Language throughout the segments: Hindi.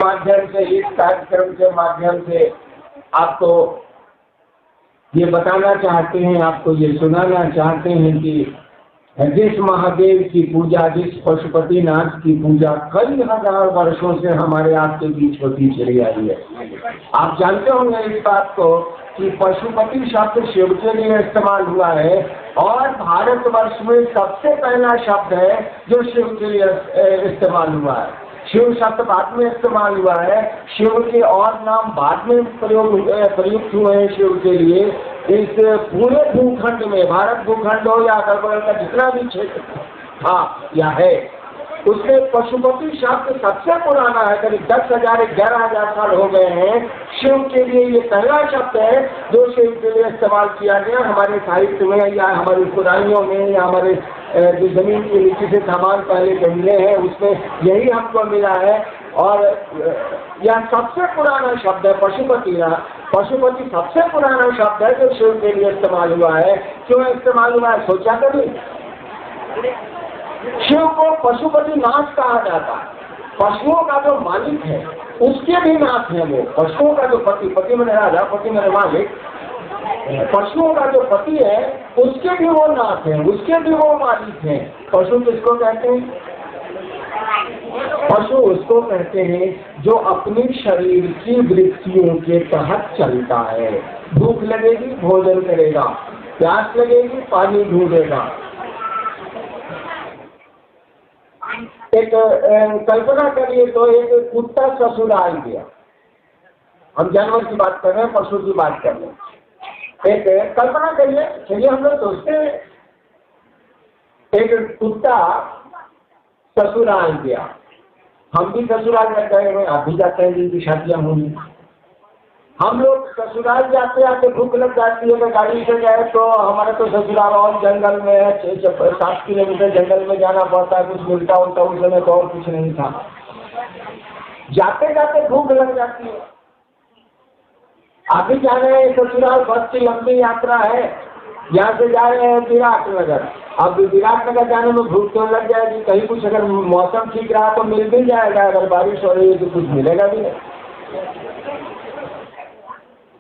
माध्यम से, इस कार्यक्रम के माध्यम से आपको ये बताना चाहते हैं, आपको ये सुनाना चाहते हैं कि जिस महादेव की पूजा, जिस पशुपतिनाथ की पूजा कई हजार वर्षों से हमारे आपके बीच होती चली आई है। आप जानते होंगे इस बात को कि पशुपति शब्द शिव के लिए इस्तेमाल हुआ है और भारतवर्ष में सबसे पहला शब्द है जो शिव के लिए इस्तेमाल हुआ है। शिव शब्द बाद में इस्तेमाल हुआ है, शिव के और नाम बाद में प्रयुक्त हुए हैं शिव के लिए। इस पूरे भूखंड में, भारत भूखंड हो या अगल का जितना भी क्षेत्र था या है, उसमें पशुपति शब्द सबसे पुराना है। करीब 10,000 11,000 साल हो गए हैं। शिव के लिए ये पहला शब्द है जो शिव के लिए इस्तेमाल किया गया हमारे साहित्य में या हमारी खुदाइयों में या हमारे जो जमीन के नीचे से सामान पहले के मिले हैं उसमें यही हमको मिला है। और यह सबसे पुराना शब्द है पशुपति। पशुपति सबसे पुराना शब्द है जो शिव के लिए इस्तेमाल हुआ है। क्यों इस्तेमाल हुआ है सोचा कभी? शिव को पशुपति नाथ कहा जाता है। पशुओं का जो मालिक है उसके भी नाथ है वो। पशुओं का जो पति मैंने राजा, पति मैंने मालिक, पशुओं का जो पति है उसके भी वो नाथ है, उसके भी वो मालिक हैं। पशु किसको कहते हैं? पशु उसको कहते हैं जो अपने शरीर की वृत्तियों के तहत चलता है। भूख लगेगी भोजन करेगा, प्यास लगेगी पानी ढूंढेगा। एक कल्पना करिए तो एक कुत्ता ससुराल गया, हम जानवर की बात कर रहे हैं, पशु की बात कर रहे हैं। एक कल्पना करिए, चलिए हम लोग सोचते हैं एक कुत्ता ससुराल गया। हम भी ससुराल जाते हैं, आप भी जाते हैं जिनकी शादियां हुई। हम लोग ससुराल जाते आते भूख लग जाती है तो गाड़ी से गए तो हमारा तो ससुराल और जंगल में है, 6-7 किलोमीटर जंगल में जाना पड़ता है। कुछ मिलता उल्टा उस समय तो और कुछ नहीं था। जाते जाते भूख लग जाती है। अभी जा रहे हैं ससुराल, बस की लंबी यात्रा है, यहाँ से जा रहे हैं विराटनगर। अब विराटनगर जाने में भूख तो लग जाएगी। कहीं कुछ अगर मौसम ठीक रहा तो मिल भी जाएगा, अगर बारिश हो रही है तो कुछ मिलेगा भी नहीं।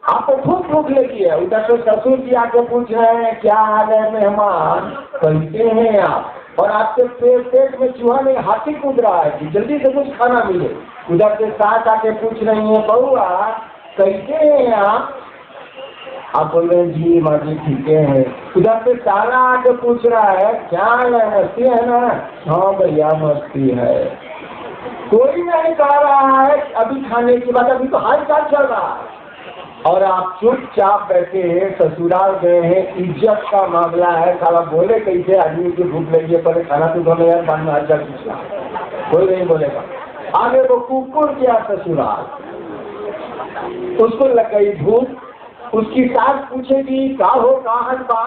आपको खूब भूख लगी है, उधर से ससुर जी आके पूछ रहे हैं क्या हाल है मेहमान, कैसे हैं आप? और आपके पेट में चूहा नहीं हाथी कूद रहा है कि जल्दी से कुछ खाना मिले। उधर से सास आके पूछ रही है बउआ कैसे हैं आप बोल रहे हैं जी माँ जी ठीक है। उधर से साला आके पूछ रहा है क्या है, मस्ती है ना? हाँ भैया मस्ती है। कोई नहीं कह रहा है अभी खाने की बात, अभी तो हाल चाल चल रहा है और आप चुपचाप बैठे हैं, ससुराल गए हैं, इज्जत का मामला है। साला बोले कैसे आदमी की भूख लगी है, पहले खाना तो दोनों यार, बाद में हाल चाल पूछना, कोई नहीं बोलेगा। आगे वो कुकुर गया ससुराल, उसको लग गई भूख। उसकी सास पूछेगी का हो कहाँ बा,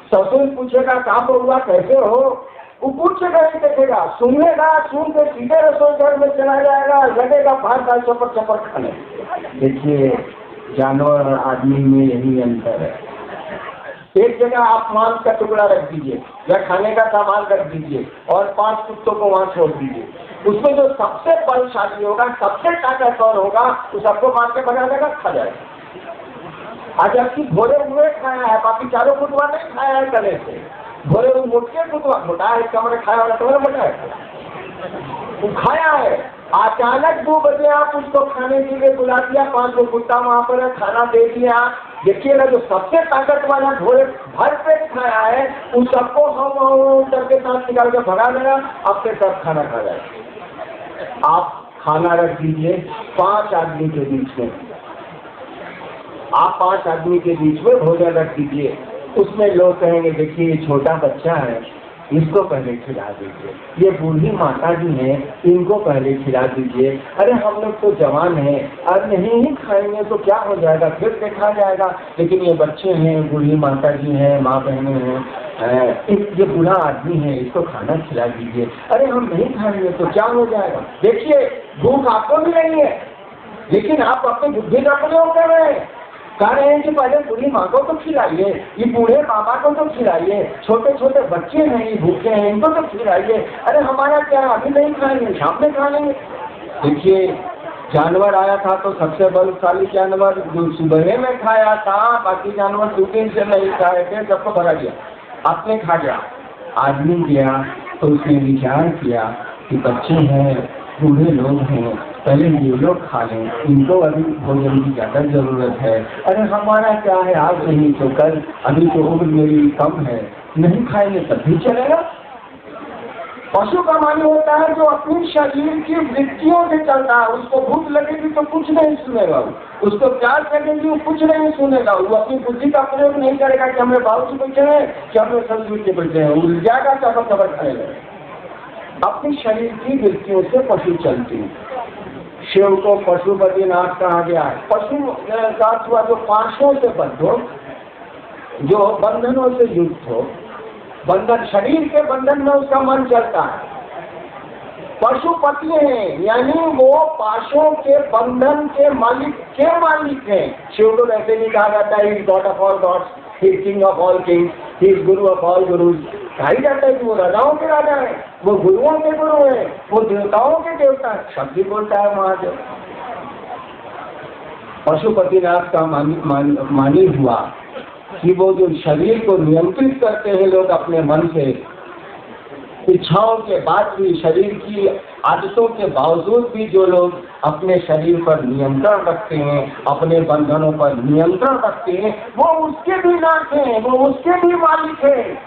ससुर पूछेगा कहाँ पर हुआ कैसे हो, वो पूछेगा ही देखेगा, सुनेगा, सुन के सीधे रसोई घर में चला जाएगा, लगेगा भात दाल चपर चपर खाने। देखिए जानवर और आदमी में यही अंतर है। एक जगह आप मांस का टुकड़ा रख दीजिए या खाने का सामान रख दीजिए और 5 कुत्तों को वहां छोड़ दीजिए, उसमें जो सबसे बलशाली होगा, सबसे ताकतवर होगा, वो सबको मार के बना देगा, खा जाएगा। आज आपकी भोरे हुए खाया है, बाकी चारों कुतवा नहीं खाया है गले से। भोरे हुए मोटे कुतवा, मोटा है कमरे खाया वाला तो मोटा है, वो खाया है। अचानक 2 बजे आप उसको खाने के लिए बुला दिया, 5 कुत्ता वहां पर है, खाना दे दिया। देखिएगा जो सबसे ताकत वाला भोरे भर पेट खाया है उन सबको हम करके सांस निकाल के भगा देगा, आपके साथ खाना खा जाएगा। आप खाना रख दीजिए 5 आदमी के बीच में, आप 5 आदमी के बीच में भोजन रख दीजिए। उसमें लोग कहेंगे देखिए ये छोटा बच्चा है, इसको पहले खिला दीजिए, ये बूढ़ी माता जी हैं, इनको पहले खिला दीजिए। अरे हम लोग तो जवान हैं, अब नहीं ही खाएंगे तो क्या हो जाएगा, फिर देखा जाएगा। लेकिन ये बच्चे हैं, बूढ़ी माता जी हैं, माँ बहनें हैं, ये बूढ़ा आदमी है, इसको खाना खिला दीजिए। अरे हम नहीं खाएंगे तो क्या हो जाएगा। देखिए भूख आपको भी नहीं है, लेकिन आप अपनी बुद्धि का प्रयोग कर रहे हैं। कह रहे हैं कि पहले बूढ़ी माँ को तो खिलाइए, ये बूढ़े मामा को तो खिलाइए, छोटे छोटे बच्चे हैं ये भूखे हैं, इनको तो खिलाइए। अरे हमारा क्या, अभी नहीं खाएंगे, शाम में खा लेंगे। देखिए, जानवर आया था तो सबसे बलशाली जानवर जो सुबह में खाया था, बाकी जानवर 2 दिन से नहीं खाए थे, सबको भगा दिया, आपने खा गया। आदमी गया तो उसने विचार किया कि बच्चे हैं, बूढ़े लोग हैं, पहले ये लोग खा लें, इनको अभी भोजन की ज्यादा जरूरत है। अरे हमारा क्या है, आज नहीं तो कल, अभी तो उम्र मेरी कम है, नहीं खाएंगे तब भी चलेगा। पशु का मानी होता है जो अपनी शरीर की वृत्तियों से चलता है। उसको भूख लगेगी तो कुछ नहीं सुनेगा, उसको प्यास लगेगी वो कुछ नहीं सुनेगा, वो अपनी बुद्धि का प्रयोग नहीं करेगा कि हमें बाबू बैठे हैं, कि हमें संस्कृत के बैठे हैं, उल जाएगा चबर चबर खाएगा। अपनी शरीर की वृत्तियों से पशु चलती है। शिव को पशुपतिनाथ कहा गया है। पशु का हुआ जो पाशों से बंध हो, जो बंधनों से युक्त हो, बंधन शरीर के बंधन में उसका मन चलता है। पशुपति हैं, यानी वो पाशों के बंधन के मालिक हैं। शिव को ऐसे नहीं कहा जाता है he god of all gods, he king of all kings, he is guru of all gurus. कहा जाता है कि वो राजाओं के राजा है, वो गुरुओं के गुरु है, वो देवताओं के देवता है, शब्द ही बोलता है महादेव। पशुपतिनाथ का मानी हुआ कि वो जो शरीर को नियंत्रित करते हैं लोग अपने मन से, इच्छाओं के बाद भी, शरीर की आदतों के बावजूद भी जो लोग अपने शरीर पर नियंत्रण रखते हैं, अपने बंधनों पर नियंत्रण रखते हैं, वो उसके भी नाथ हैं, वो उसके भी मालिक हैं।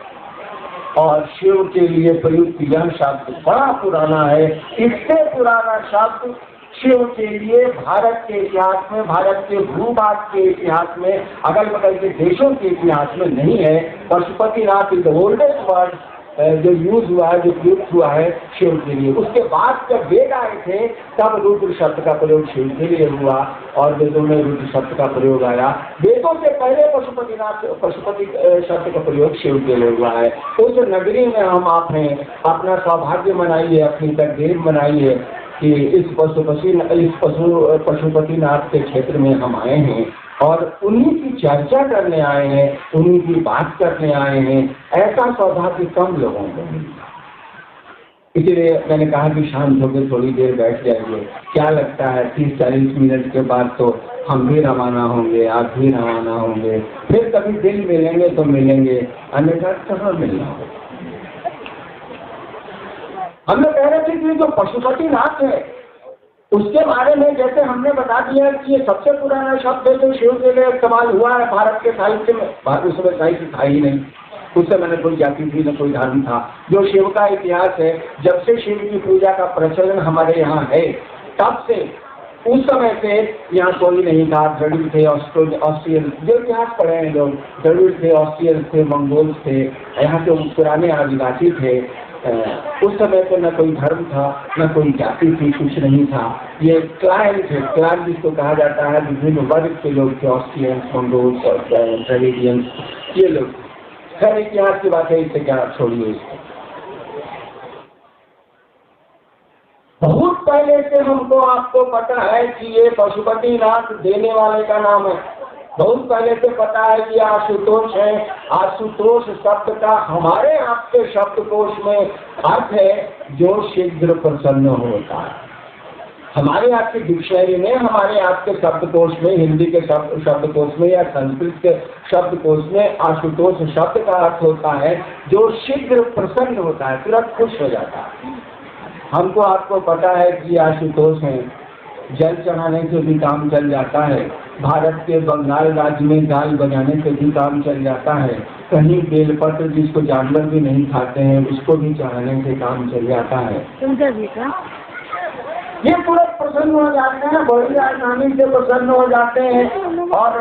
और शिव के लिए प्रयुक्त यह शब्द बड़ा पुराना है। इससे पुराना शब्द शिव के लिए भारत के इतिहास में, भारत के भूभाग के इतिहास में, अगल बगल के देशों के इतिहास में नहीं है। Pashupatinath is the oldest word जो यूज हुआ है, जो प्रयुक्त हुआ है शिव के लिए। उसके बाद जब वेद आए थे तब रुद्र शब्द का प्रयोग शिव के लिए हुआ और वेदों में रुद्र शब्द का प्रयोग आया। वेदों से पहले पशुपति शब्द का प्रयोग शिव के लिए हुआ है। उस नगरी में हम आप हैं, अपना सौभाग्य मनाइए, अपनी तकदीर मनाइए कि इस पशुपतिनाथ के क्षेत्र में हम आए हैं और उन्हीं की चर्चा करने आए हैं, उन्हीं की बात करने आए हैं। ऐसा सौभाग्य कम लोगों को मिलता। इसलिए मैंने कहा कि शांत होकर थोड़ी देर बैठ जाइए। क्या लगता है 30-40 मिनट के बाद तो हम भी रवाना होंगे, आप भी रवाना होंगे, फिर कभी दिल मिलेंगे तो मिलेंगे, अन्यथा कहाँ मिलना होगा। हम लोग कह रहे थे कि जो पशुपतिनाथ है उसके बारे में जैसे हमने बता दिया कि ये सबसे पुराना शब्द है जो शिव के लिए इस्तेमाल हुआ है भारत के साहित्य में। उस समय साहित्य था ही नहीं, उस समय न कोई जाति थी न कोई धर्म था। जो शिव का इतिहास है, जब से शिव की पूजा का प्रचलन हमारे यहाँ है तब से, उस समय से यहाँ कोई नहीं था। द्रविड़ थे, ऑस्ट्रियन, जो इतिहास पढ़े हैं लोग, द्रविड़ थे, ऑस्ट्रियन थे, मंगोल थे, यहाँ के पुराने आदिवासी थे। उस समय तो न कोई धर्म था, न कोई जाति थी, कुछ नहीं था। ये क्लान थे, क्लान जिसको कहा जाता है, विभिन्न वर्ग के लोग थे, ऑस्ट्रियंस, मंगोल्स और द्रविडियंस, ये लोग। खैर इतिहास की बात है, इससे क्या छोड़िए इसको। बहुत पहले से हमको आपको पता है कि ये पशुपतिनाथ देने वाले का नाम है। बहुत पहले से पता है कि आशुतोष है। आशुतोष शब्द का हमारे आपके शब्दकोश में अर्थ है जो शीघ्र प्रसन्न होता है। हमारे आपके डिक्शनरी में, हमारे आपके शब्दकोश में, हिंदी के शब्दकोश में या संस्कृत के शब्दकोश में आशुतोष शब्द का अर्थ होता है जो शीघ्र प्रसन्न होता है, तुरंत खुश हो जाता है। हमको आपको पता है कि आशुतोष है, जल चढ़ाने से भी काम चल जाता है। भारत के बंगाल राज्य में दाल बजाने से भी काम चल जाता है। कहीं बेलपत्र जिसको जानवर भी नहीं खाते हैं उसको भी चढ़ाने से काम चल जाता है। ये तुरंत प्रसन्न हो जाते हैं, बड़ी आसानी से प्रसन्न हो जाते हैं। और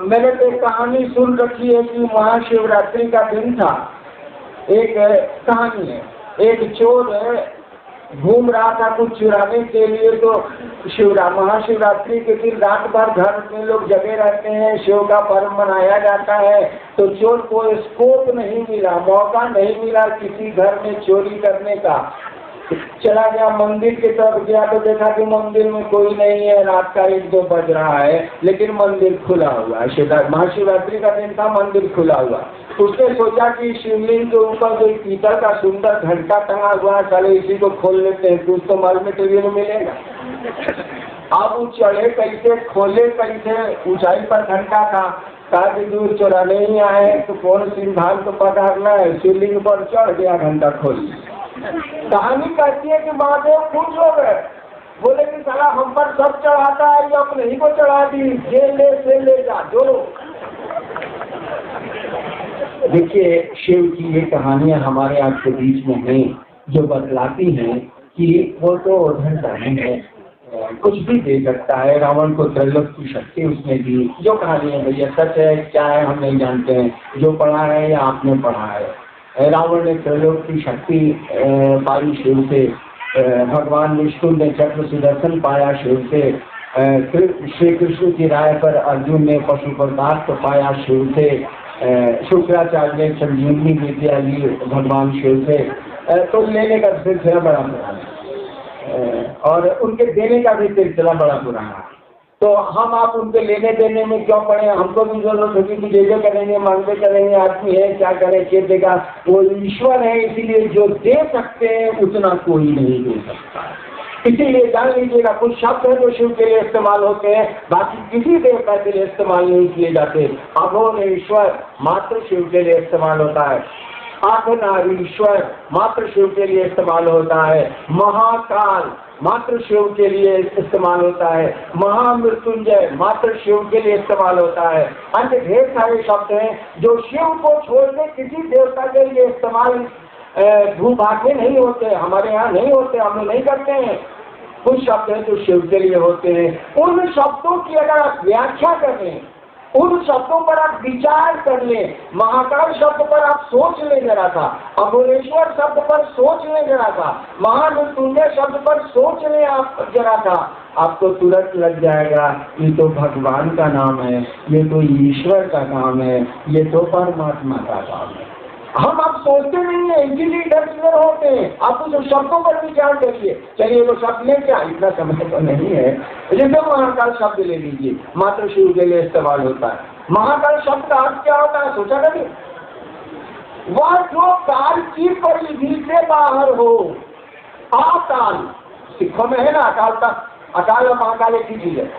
मैंने तो एक कहानी सुन रखी है कि महाशिवरात्रि का दिन था। एक कहानी है, एक चोर घूम रहा था कुछ चुराने के लिए, तो महाशिवरात्रि के दिन रात भर घर में लोग जगे रहते हैं, शिव का पर्व मनाया जाता है। तो चोर को स्कोप नहीं मिला, मौका नहीं मिला किसी घर में चोरी करने का। चला गया मंदिर की तरफ गया तो देखा कि मंदिर में कोई नहीं है, रात का 1-2 बज रहा है, लेकिन मंदिर खुला हुआ है। महाशिवरात्रि का दिन था, मंदिर खुला हुआ। उसने सोचा कि शिवलिंग के ऊपर जो पीतल का सुंदर घंटा टंगा हुआ है, चले इसी को खोल लेते हैं, कुछ तो माल मटेरियल मिलेगा। अब वो चढ़े कैसे, खोले कैसे, ऊंचाई पर घंटा था, काफी दूर चुराने ही आए तो कौन सिद्धांत पकड़ना है, शिवलिंग पर चढ़ गया, घंटा खोल। कहानी कहती है कि महादेव खुश हो गए, बोले कि साला हम पर सब चढ़ाता है, ये अपने ही को चढ़ा दी, जे ले जा जो। देखिए, शिव की ये कहानियां हमारे आपके बीच में हैं, जो बतलाती हैं कि वो तो घंटा नहीं है, कुछ भी दे सकता है। रावण को त्रैलोक की शक्ति उसने दी। जो कहानी है भैया सच है क्या है हम नहीं जानते हैं, जो पढ़ा है या आपने पढ़ा है। रावण ने त्रैलोक की शक्ति पाई शिव से, भगवान विष्णु ने चक्र सुदर्शन पाया शिव से, श्री कृष्ण की राय पर अर्जुन ने पशुपदार्थ पाया शिव से, शुक्राचार्य ने संजीवनी विद्या ली भगवान शिव से। तो लेने का सिलसिला बड़ा पुराना है और उनके देने का भी सिलसिला बड़ा पुराना है। तो हम आप उनके लेने देने में क्यों पड़े, हमको भी जरूरत होगी कि दे करेंगे, मांगते करेंगे, आदमी है क्या करे, के देगा, वो ईश्वर है, इसीलिए जो दे सकते हैं उतना कोई नहीं दे सकता। इसीलिए जान लीजिएगा, कुछ शब्द है जो शिव के लिए इस्तेमाल होते हैं, बाकी किसी देवता के लिए इस्तेमाल नहीं किए जाते। अघोरेश्वर मात्र शिव के लिए इस्तेमाल होता है, अर्धनारीश्वर मात्र शिव के लिए इस्तेमाल होता है, महाकाल मात्र शिव के लिए इस्तेमाल होता है, महामृत्युंजय मात्र शिव के लिए इस्तेमाल होता है। अन्य ढेर सारे शब्द हैं जो शिव को छोड़ के किसी देवता के लिए इस्तेमाल भूभाग में नहीं होते, हमारे यहाँ नहीं होते, हम लोग नहीं करते हैं। कुछ शब्द हैं जो शिव के लिए होते हैं। उन शब्दों की अगर आप व्याख्या करें, उन शब्दों पर आप विचार कर लें, महाकाल शब्द पर आप सोच ले जरा सा, अघोरेश्वर शब्द पर सोच ले जरा सा, महामृत्युंजय शब्द पर सोच ले आप जरा सा, आपको तुरंत लग जाएगा ये तो भगवान का नाम है, ये तो ईश्वर का काम है, ये तो परमात्मा का काम है। हम आप सोचते नहीं है, इसीलिए डर होते हैं। आप उस शब्दों पर विचार करिए। चलिए वो शब्द ले क्या, इतना समय तो नहीं है, जैसे महाकाल शब्द ले लीजिए, मात्र शिव के लिए इस्तेमाल होता है। महाकाल शब्द का अर्थ क्या होता है, सोचा करिए। वह जो काल की परिधि से बाहर हो, अकाल, सिखों में है ना अकाल का, अकाल और महाकाल एक ही चीज है।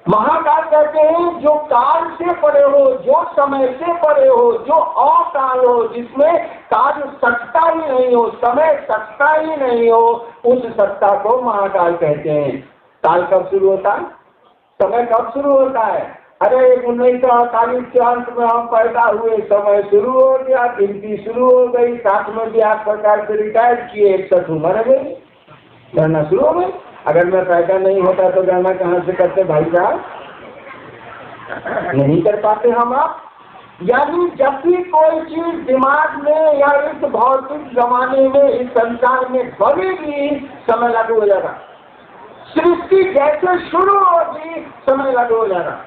महाकाल कहते हैं जो काल से परे हो, जो समय से परे हो, जो अकाल हो, जिसमें काल सत्ता ही नहीं हो, समय सत्ता ही नहीं हो, उस सत्ता को महाकाल कहते हैं। काल कब शुरू होता है, समय कब शुरू होता है? अरे 1948 के अंत में हम पैदा हुए, समय शुरू हो गया, गिनती शुरू हो गई, 60 में भी आप प्रकार से रिटायर किए, 61 उम्र गई, गणना शुरू हो गई। अगर मैं पैदा नहीं होता तो गणना कहाँ से करते भाई साहब, नहीं कर पाते हम आप। यानी जब भी कोई चीज दिमाग में या इस भौतिक जमाने में, इस संसार में बढ़ेगी, समय लागू हो जाएगा। सृष्टि जैसे शुरू होगी, समय लागू हो जाएगा।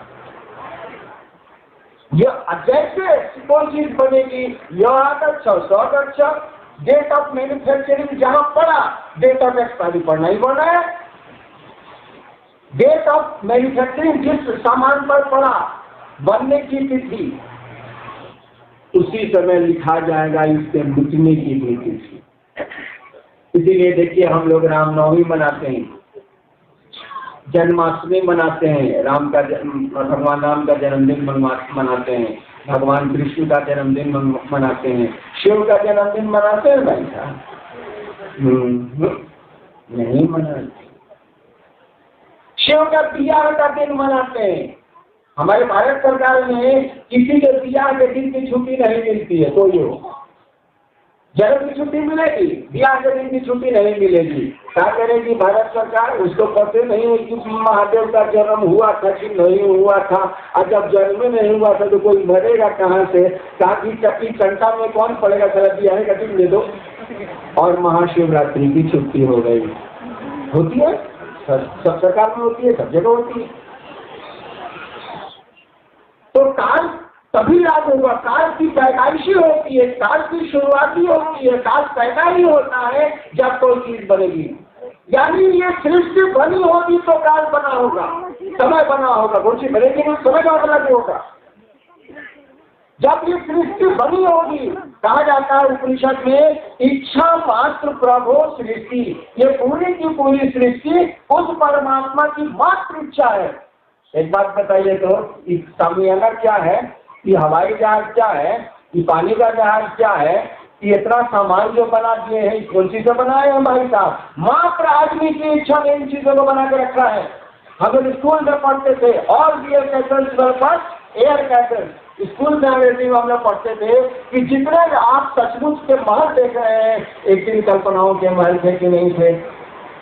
जैसे कोई चीज बनेगी, यह अक्षर 100 अक्षर, डेट ऑफ मैन्युफैक्चरिंग जहां पड़ा, डेट ऑफ एक्सपायरी पढ़ना ही पड़ना है। डेट ऑफ मैन्युफैक्चरिंग जिस सामान पर पड़ा, बनने की तिथि, उसी समय लिखा जाएगा इसके मिटने की भी तिथि। इसीलिए देखिए हम लोग रामनवमी मनाते हैं, जन्माष्टमी मनाते हैं, भगवान राम का जन्मदिन मनाते हैं, भगवान कृष्ण का जन्मदिन मनाते हैं, शिव का जन्मदिन मनाते हैं भाई साहब? नहीं मनाते। शिव का बियाह का दिन मनाते हैं। हमारे भारत सरकार में किसी के बियाह के दिन की छुट्टी नहीं मिलती है, कोई हो, जन्म की छुट्टी मिलेगी, बियाह के दिन की छुट्टी नहीं मिलेगी। क्या करेगी भारत सरकार? उसको पता नहीं है कि महादेव का जन्म हुआ था कि नहीं हुआ था, और जब जन्म नहीं हुआ था तो कोई मरेगा कहाँ से? काकी चक्की चंटा में कौन पड़ेगा, चला बियाह का दिन दे दो। और महाशिवरात्रि की छुट्टी हो गई, होती है सब सरकार में होती है, सब जगह होती है। तो काल तभी लागू होगा। काल की पैदाइशी होती है, काल की शुरुआती होती है, काल पैदा ही होता है जब कोई चीज बनेगी। यानी ये सृष्टि बनी होगी तो काल बना होगा, समय बना होगा। कौन सी बनेगी तो समय का मतलब होगा। जब ये सृष्टि बनी होगी, कहा जाता है उपनिषद में, इच्छा मात्र प्रभो सृष्टि, ये पूरी की पूरी सृष्टि उस परमात्मा की मात्र इच्छा है। एक बात बताइए तो, सामयाना क्या है, ये हवाई जहाज क्या है, ये पानी का जहाज क्या है, ये इतना सामान जो बना दिए हैं, कौन सी से बनाए हैं भाई साहब? मात्र आदमी की इच्छा ने इन चीजों को बना के रखा है। हम लोग स्कूल में पढ़ते थे, all bear cattles were first air cattles. School में हम लोग पढ़ते थे कि जितने आप सचमुच के महल देख रहे हैं, एक दिन कल्पनाओं के महल थे कि नहीं थे?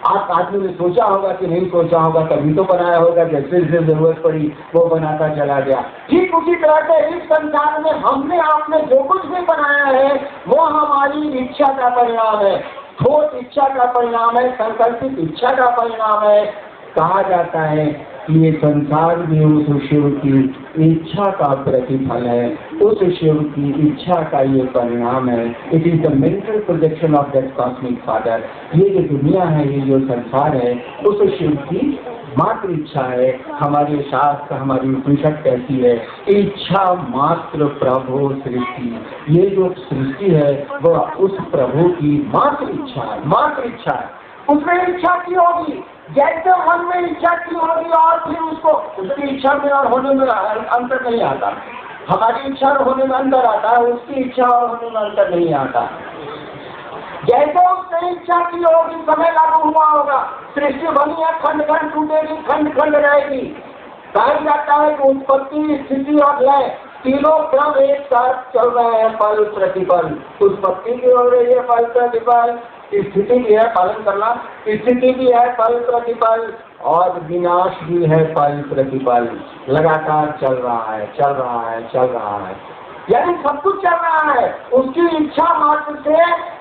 आप आदमी ने सोचा होगा कि नहीं सोचा होगा, तभी तो बनाया होगा। जैसे जैसे जरूरत पड़ी वो बनाता चला गया। ठीक उसी तरह से इस संसार में हमने आपने जो कुछ भी बनाया है वो हमारी इच्छा का परिणाम है, ठोस इच्छा का परिणाम है, संकल्पित इच्छा का परिणाम है। कहा जाता है कि ये संसार भी उस शिव की इच्छा का प्रतिफल है, उस शिव की इच्छा का ये परिणाम है। It is the mental projection of that cosmic father. ये जो दुनिया है, ये जो संसार है, उस शिव की मात्र इच्छा है। हमारे शास्त्र, हमारी उपनिषद कहती है, इच्छा मात्र प्रभु सृष्टि। ये जो सृष्टि है वो उस प्रभु की मात्र इच्छा है, मात्र इच्छा है। उसने इच्छा की होगी, जैसे मन में इच्छा की होगी, और फिर उसको उसकी इच्छा में और होने में अंतर नहीं आता। हमारी इच्छा और होने में अंतर आता है, उसकी इच्छा और होने में अंतर नहीं आता। जैसे उसने इच्छा की होगी, समय लागू हुआ होगा, सृष्टि बनी है, खंड खंड टूटेगी, खंड खंड रहेगी। कहा जाता है कि उत्पत्ति, स्थिति और लय तीनों क्रम एक साथ चल रहे हैं, पल प्रतिपल। उत्पत्ति भी हो रही है, पल प्रतिपल, स्थिति भी है, पालन करना, स्थिति भी है, पल प्रतिपल, और विनाश भी है, पल प्रतिपल। लगातार चल रहा है, चल रहा है, चल रहा है, यानी सब कुछ चल रहा है। उसकी इच्छा मात्र से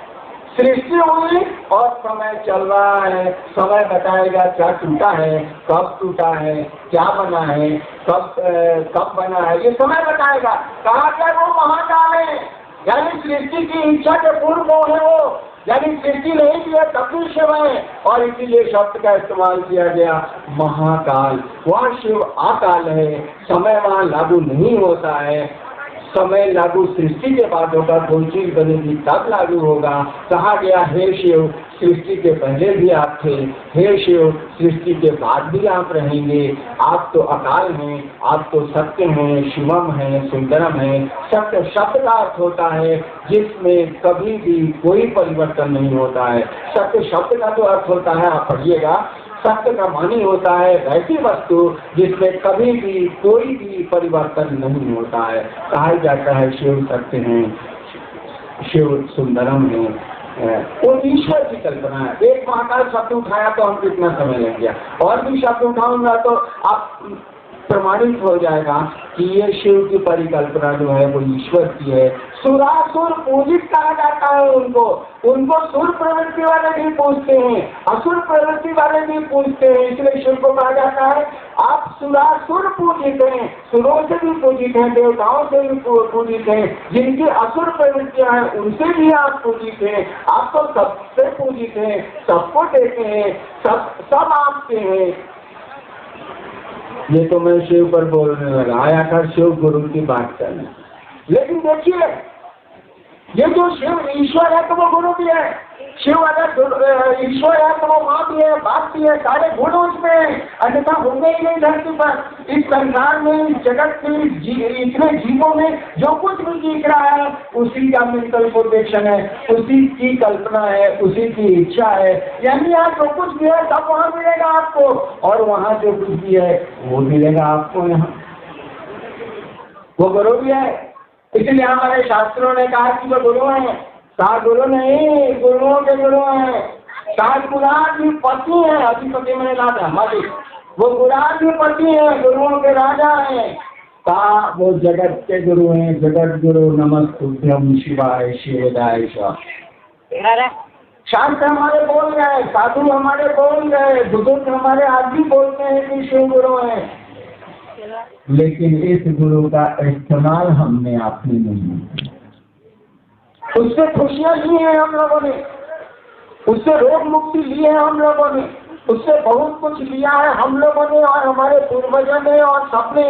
सृष्टि हुई और समय चल रहा है। समय बताएगा क्या टूटा है, कब टूटा है, क्या बना है, कब बना है, ये समय बताएगा। कहा क्या वो महाकाल है, यानी सृष्टि की इच्छा के पूर्व वो है वो, यानी सृष्टि नहीं किया तब भी शिव है, और इसीलिए शब्द का इस्तेमाल किया गया महाकाल। वह शिव अकाल है, समय वहाँ लागू नहीं होता है। समय लागू सृष्टि के बाद होगा, कोई चीज बनेगी तब लागू होगा। कहा गया, हे शिव सृष्टि के पहले भी आप थे, हे शिव सृष्टि के बाद भी आप रहेंगे। आप तो अकाल हैं, आप तो सत्य हैं, शिवम हैं, सुंदरम हैं। सत्य शब्द का अर्थ होता है जिसमें कभी भी कोई परिवर्तन नहीं होता है। सत्य शब्द का तो अर्थ होता है, आप पढ़िएगा, सत्य का मानी होता है वैसी वस्तु जिसमें कभी भी कोई भी परिवर्तन नहीं होता है। कहा जाता है शिव सत्य है, शिव सुंदरम है, वो ईश्वर की कल्पना है। एक महाकाल शब्द उठाया तो हम कितना समय लग गया, और भी शब्द उठाऊंगा तो आप प्रमाणित हो जाएगा कि ये शिव की परिकल्पना जो है वो ईश्वर की है। सुरासुर पूजित कहा जाता है उनको सुर प्रवृत्ति वाले भी पूजते हैं, असुर प्रवृत्ति वाले भी पूजते हैं। इसलिए शिव को कहा जाता है आप सुरासुर पूजित हैं, सुरों से भी पूजित हैं, देवताओं से भी पूजित हैं। जिनकी असुर प्रवृत्तियां हैं उनसे भी आप पूजित हैं। आप तो सबसे पूजित हैं, सबको देते हैं, सब आपके हैं। ये तो मैं शिव पर बोलने लगा, आया था शिव गुरु की बात करने। लेकिन देखिए, ये जो शिव ईश्वर है तो वो गुरु भी है। शिव अगर ईश्वर है तो वो माँ भी है, बाप भी है, सारे गुण उसमें है, अन्यथा होंगे ही नहीं धरती पर। इस संसार में, इस जगत में, इतने जीवों में जो कुछ भी दिख रहा है उसी का मेंटल प्रोजेक्शन है, उसी की कल्पना है, उसी की इच्छा है। यानी यहाँ जो कुछ भी है सब वहाँ मिलेगा आपको, और वहाँ जो कुछ भी है वो मिलेगा आपको यहाँ। वो गुरु भी है। इसलिए हमारे शास्त्रों ने कहा कि वो गुरु है। सात गुरु नहीं, गुरुओं के गुरु हैं। सात गुराधिपति पति है, अधिपति मैंने लाता हमारी, वो गुराधिपति है, गुरुओं के राजा हैं। कहा वो जगत के गुरु हैं, जगत गुरु नमस्तुभ्यं शिवाय शिवदाय। शांत हमारे बोल गए, साधु हमारे बोल गए, बुजुर्ग हमारे आज भी बोलते हैं कि शिव गुरु हैं। लेकिन इस गुरु का इस्तेमाल हमने आपने नहीं किया। उससे खुशियां ली है हम लोगों ने, उससे रोग मुक्ति ली है हम लोगों ने, उससे बहुत कुछ लिया है हम लोगों ने और हमारे पूर्वजों ने और सबने,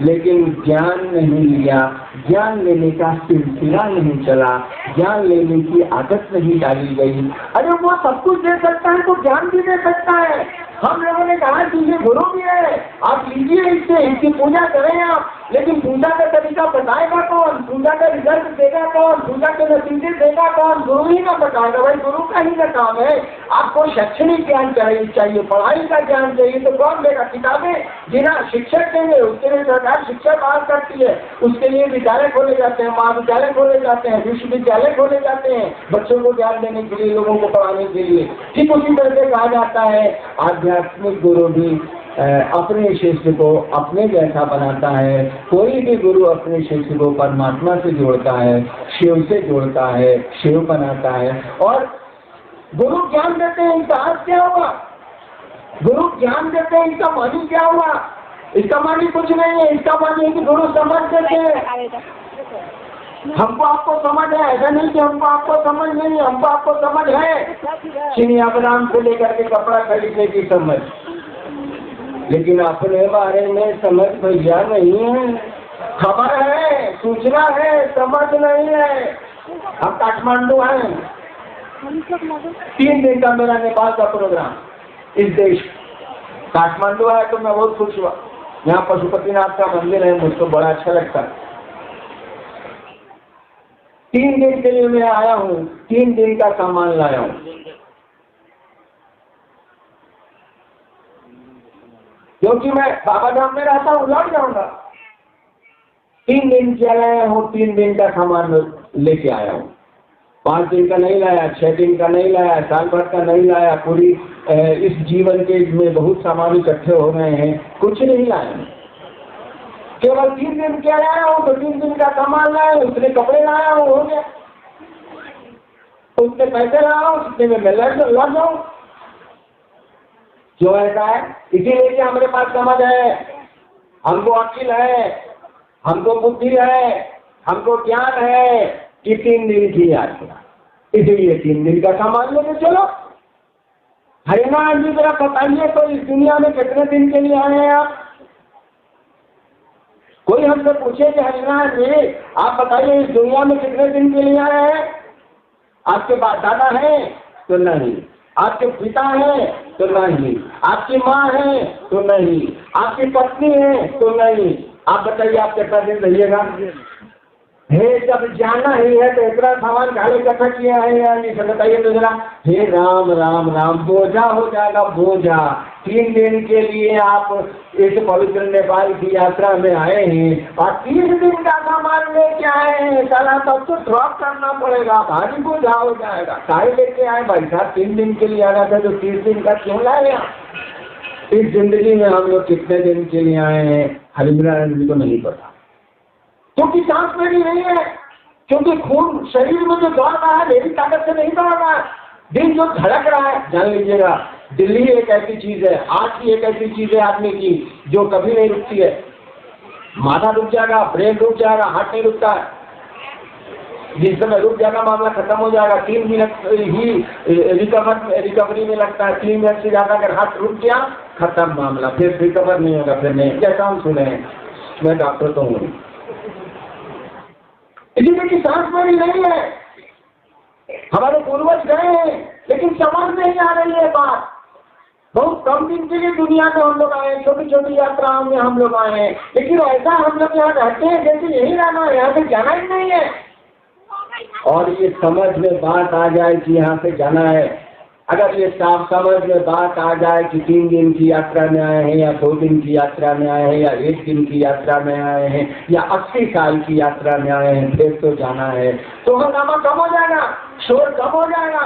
लेकिन ज्ञान नहीं लिया, ज्ञान लेने का सिलसिला नहीं चला, ज्ञान लेने की आदत नहीं डाली गई। अरे वो सब कुछ दे सकता है तो ज्ञान भी दे सकता है। हम लोगों ने कहा कि ये गुरु भी है, आप लीजिए इससे, इसकी पूजा करें आप, लेकिन पूजा का तरीका बताएगा कौन, पूजा का रिजल्ट देगा कौन, पूजा के नतीजे देगा कौन, गुरु ही ना बताएगा। भाई गुरु का ही ना काम है। आपको शैक्षणिक ज्ञान चाहिए, पढ़ाई का ज्ञान चाहिए तो कौन देगा? किताबें बिना शिक्षक देंगे, उसके लिए सरकार शिक्षा बाहर करती है, उसके लिए विद्यालय खोले जाते हैं, महाविद्यालय खोले जाते हैं, विश्वविद्यालय खोले जाते हैं बच्चों को ज्ञान देने के लिए, लोगों को पढ़ाने के लिए। ठीक उसी तरह से कहा जाता है आध्यात्मिक गुरु भी अपने शिष्य को अपने जैसा बनाता है। कोई भी गुरु अपने शिष्य को परमात्मा से जोड़ता है, शिव से जोड़ता है, शिव बनाता है। और गुरु ज्ञान देते हैं, इसका अर्थ क्या हुआ? गुरु ज्ञान देते हैं, इसका मानी क्या हुआ? इसका मानी कुछ नहीं है, इसका मानी है कि गुरु समझ देते हैं। हमको आपको समझ है, ऐसा नहीं कि हमको आपको समझ नहीं, हमको आपको समझ है। चिनिया बादाम से लेकर के कपड़ा खरीदने की समझ, लेकिन अपने बारे में समझ भैया नहीं है। खबर है, सूचना है, समझ नहीं है। अब काठमांडू है, 3 दिन का मेरा नेपाल का प्रोग्राम इस देश काठमांडू है, तो मैं बहुत खुश हुआ। यहाँ पशुपतिनाथ का मंदिर है, मुझको बड़ा अच्छा लगता है। 3 दिन के लिए मैं आया हूँ, 3 दिन का सामान लाया हूँ। क्योंकि मैं बाबा धाम में रहता हूँ, लौट जाऊंगा। 3 दिन के लाया हूँ, 3 दिन का सामान लेके आया हूँ। 5 दिन का नहीं लाया, 6 दिन का नहीं लाया, साल भर का नहीं लाया। पूरी इस जीवन के में बहुत सामान इकट्ठे हो गए हैं, कुछ नहीं लाया। केवल 3 दिन के लाया हूँ, तो 3 दिन का सामान लाया, उतने कपड़े लाया हूँ, हो गया। उतने पैसे लाया हूँ, उतने में मैं लौट जाऊँ। जो ऐसा है, इसीलिए कि हमारे पास समझ है, हमको अक्ल है, हमको बुद्धि है, हमको ज्ञान है कि 3 दिन की यात्रा, इसलिए 3 दिन का सामान लेके चलो। हरिनाथ जी जरा बताइए तो इस दुनिया में कितने दिन के लिए आए हैं आप? कोई हमसे पूछे कि हरिनाथ जी आप बताइए इस दुनिया में कितने दिन के लिए आए हैं? आपके बाप दादा है तो नहीं, आपके पिता है तो नहीं, आपकी माँ है तो नहीं, आपकी पत्नी है तो नहीं। आप बताइए आप कितना दिन रहिएगा? हे जब जाना ही है तो इतना सामान काले इकट्ठा किया है या नहीं? बताइए तो जरा। हे राम राम राम, बोझा हो जाएगा बोझा। 3 दिन के लिए आप इस पवित्र नेपाल की यात्रा में आए हैं और 30 दिन का सामान लेके आए हैं। साला तब तो ड्रॉप करना पड़ेगा, भारी बोझा हो जाएगा। सारे लेके आए भाई साहब, 3 दिन के लिए आना था तो 30 दिन का क्यों लाए? इस जिंदगी में हम लोग कितने दिन के लिए आए हैं हरिनारायण जी को नहीं पता, क्योंकि सांस मेरी नहीं है, क्योंकि खून शरीर में जो दौड़ रहा है मेरी ताकत से नहीं दौड़ रहा है। दिल जो धड़क रहा है, जान लीजिएगा दिल्ली एक ऐसी चीज है, आज की एक ऐसी चीज है आदमी की जो कभी नहीं रुकती है। माथा रुक जाएगा, ब्रेन रुक जाएगा, हार्ट नहीं रुकता है। जिस समय रुक जाएगा मामला खत्म हो जाएगा। 3 मिनट ही रिकवरी में लगता है। 3 मिनट से ज्यादा अगर हार्ट रुक गया खत्म मामला, फिर रिकवर नहीं होगा। फिर नहीं, कैसा हम सुने, मैं डॉक्टर तो हूँ। इसलिए कि सांस मेरी नहीं है, हमारे पूर्वज गए हैं, लेकिन समझ नहीं आ रही है बात। बहुत कम दिन के लिए दुनिया में हम लोग आए, छोटी छोटी यात्राओं में हम लोग आए हैं, लेकिन ऐसा हम लोग यहाँ रहते हैं जैसे यही रहना है, यहाँ से जाना ही नहीं है। और ये समझ में बात आ जाए कि यहाँ से जाना है, अगर ये साफ समझ में बात आ जाए कि 3 दिन की यात्रा में आए हैं या 2 दिन की यात्रा में आए हैं या 1 दिन की यात्रा में आए हैं या 80 साल की यात्रा में आए हैं, फिर तो जाना है, तो हंगामा कम हो जाएगा, शोर कम हो जाएगा।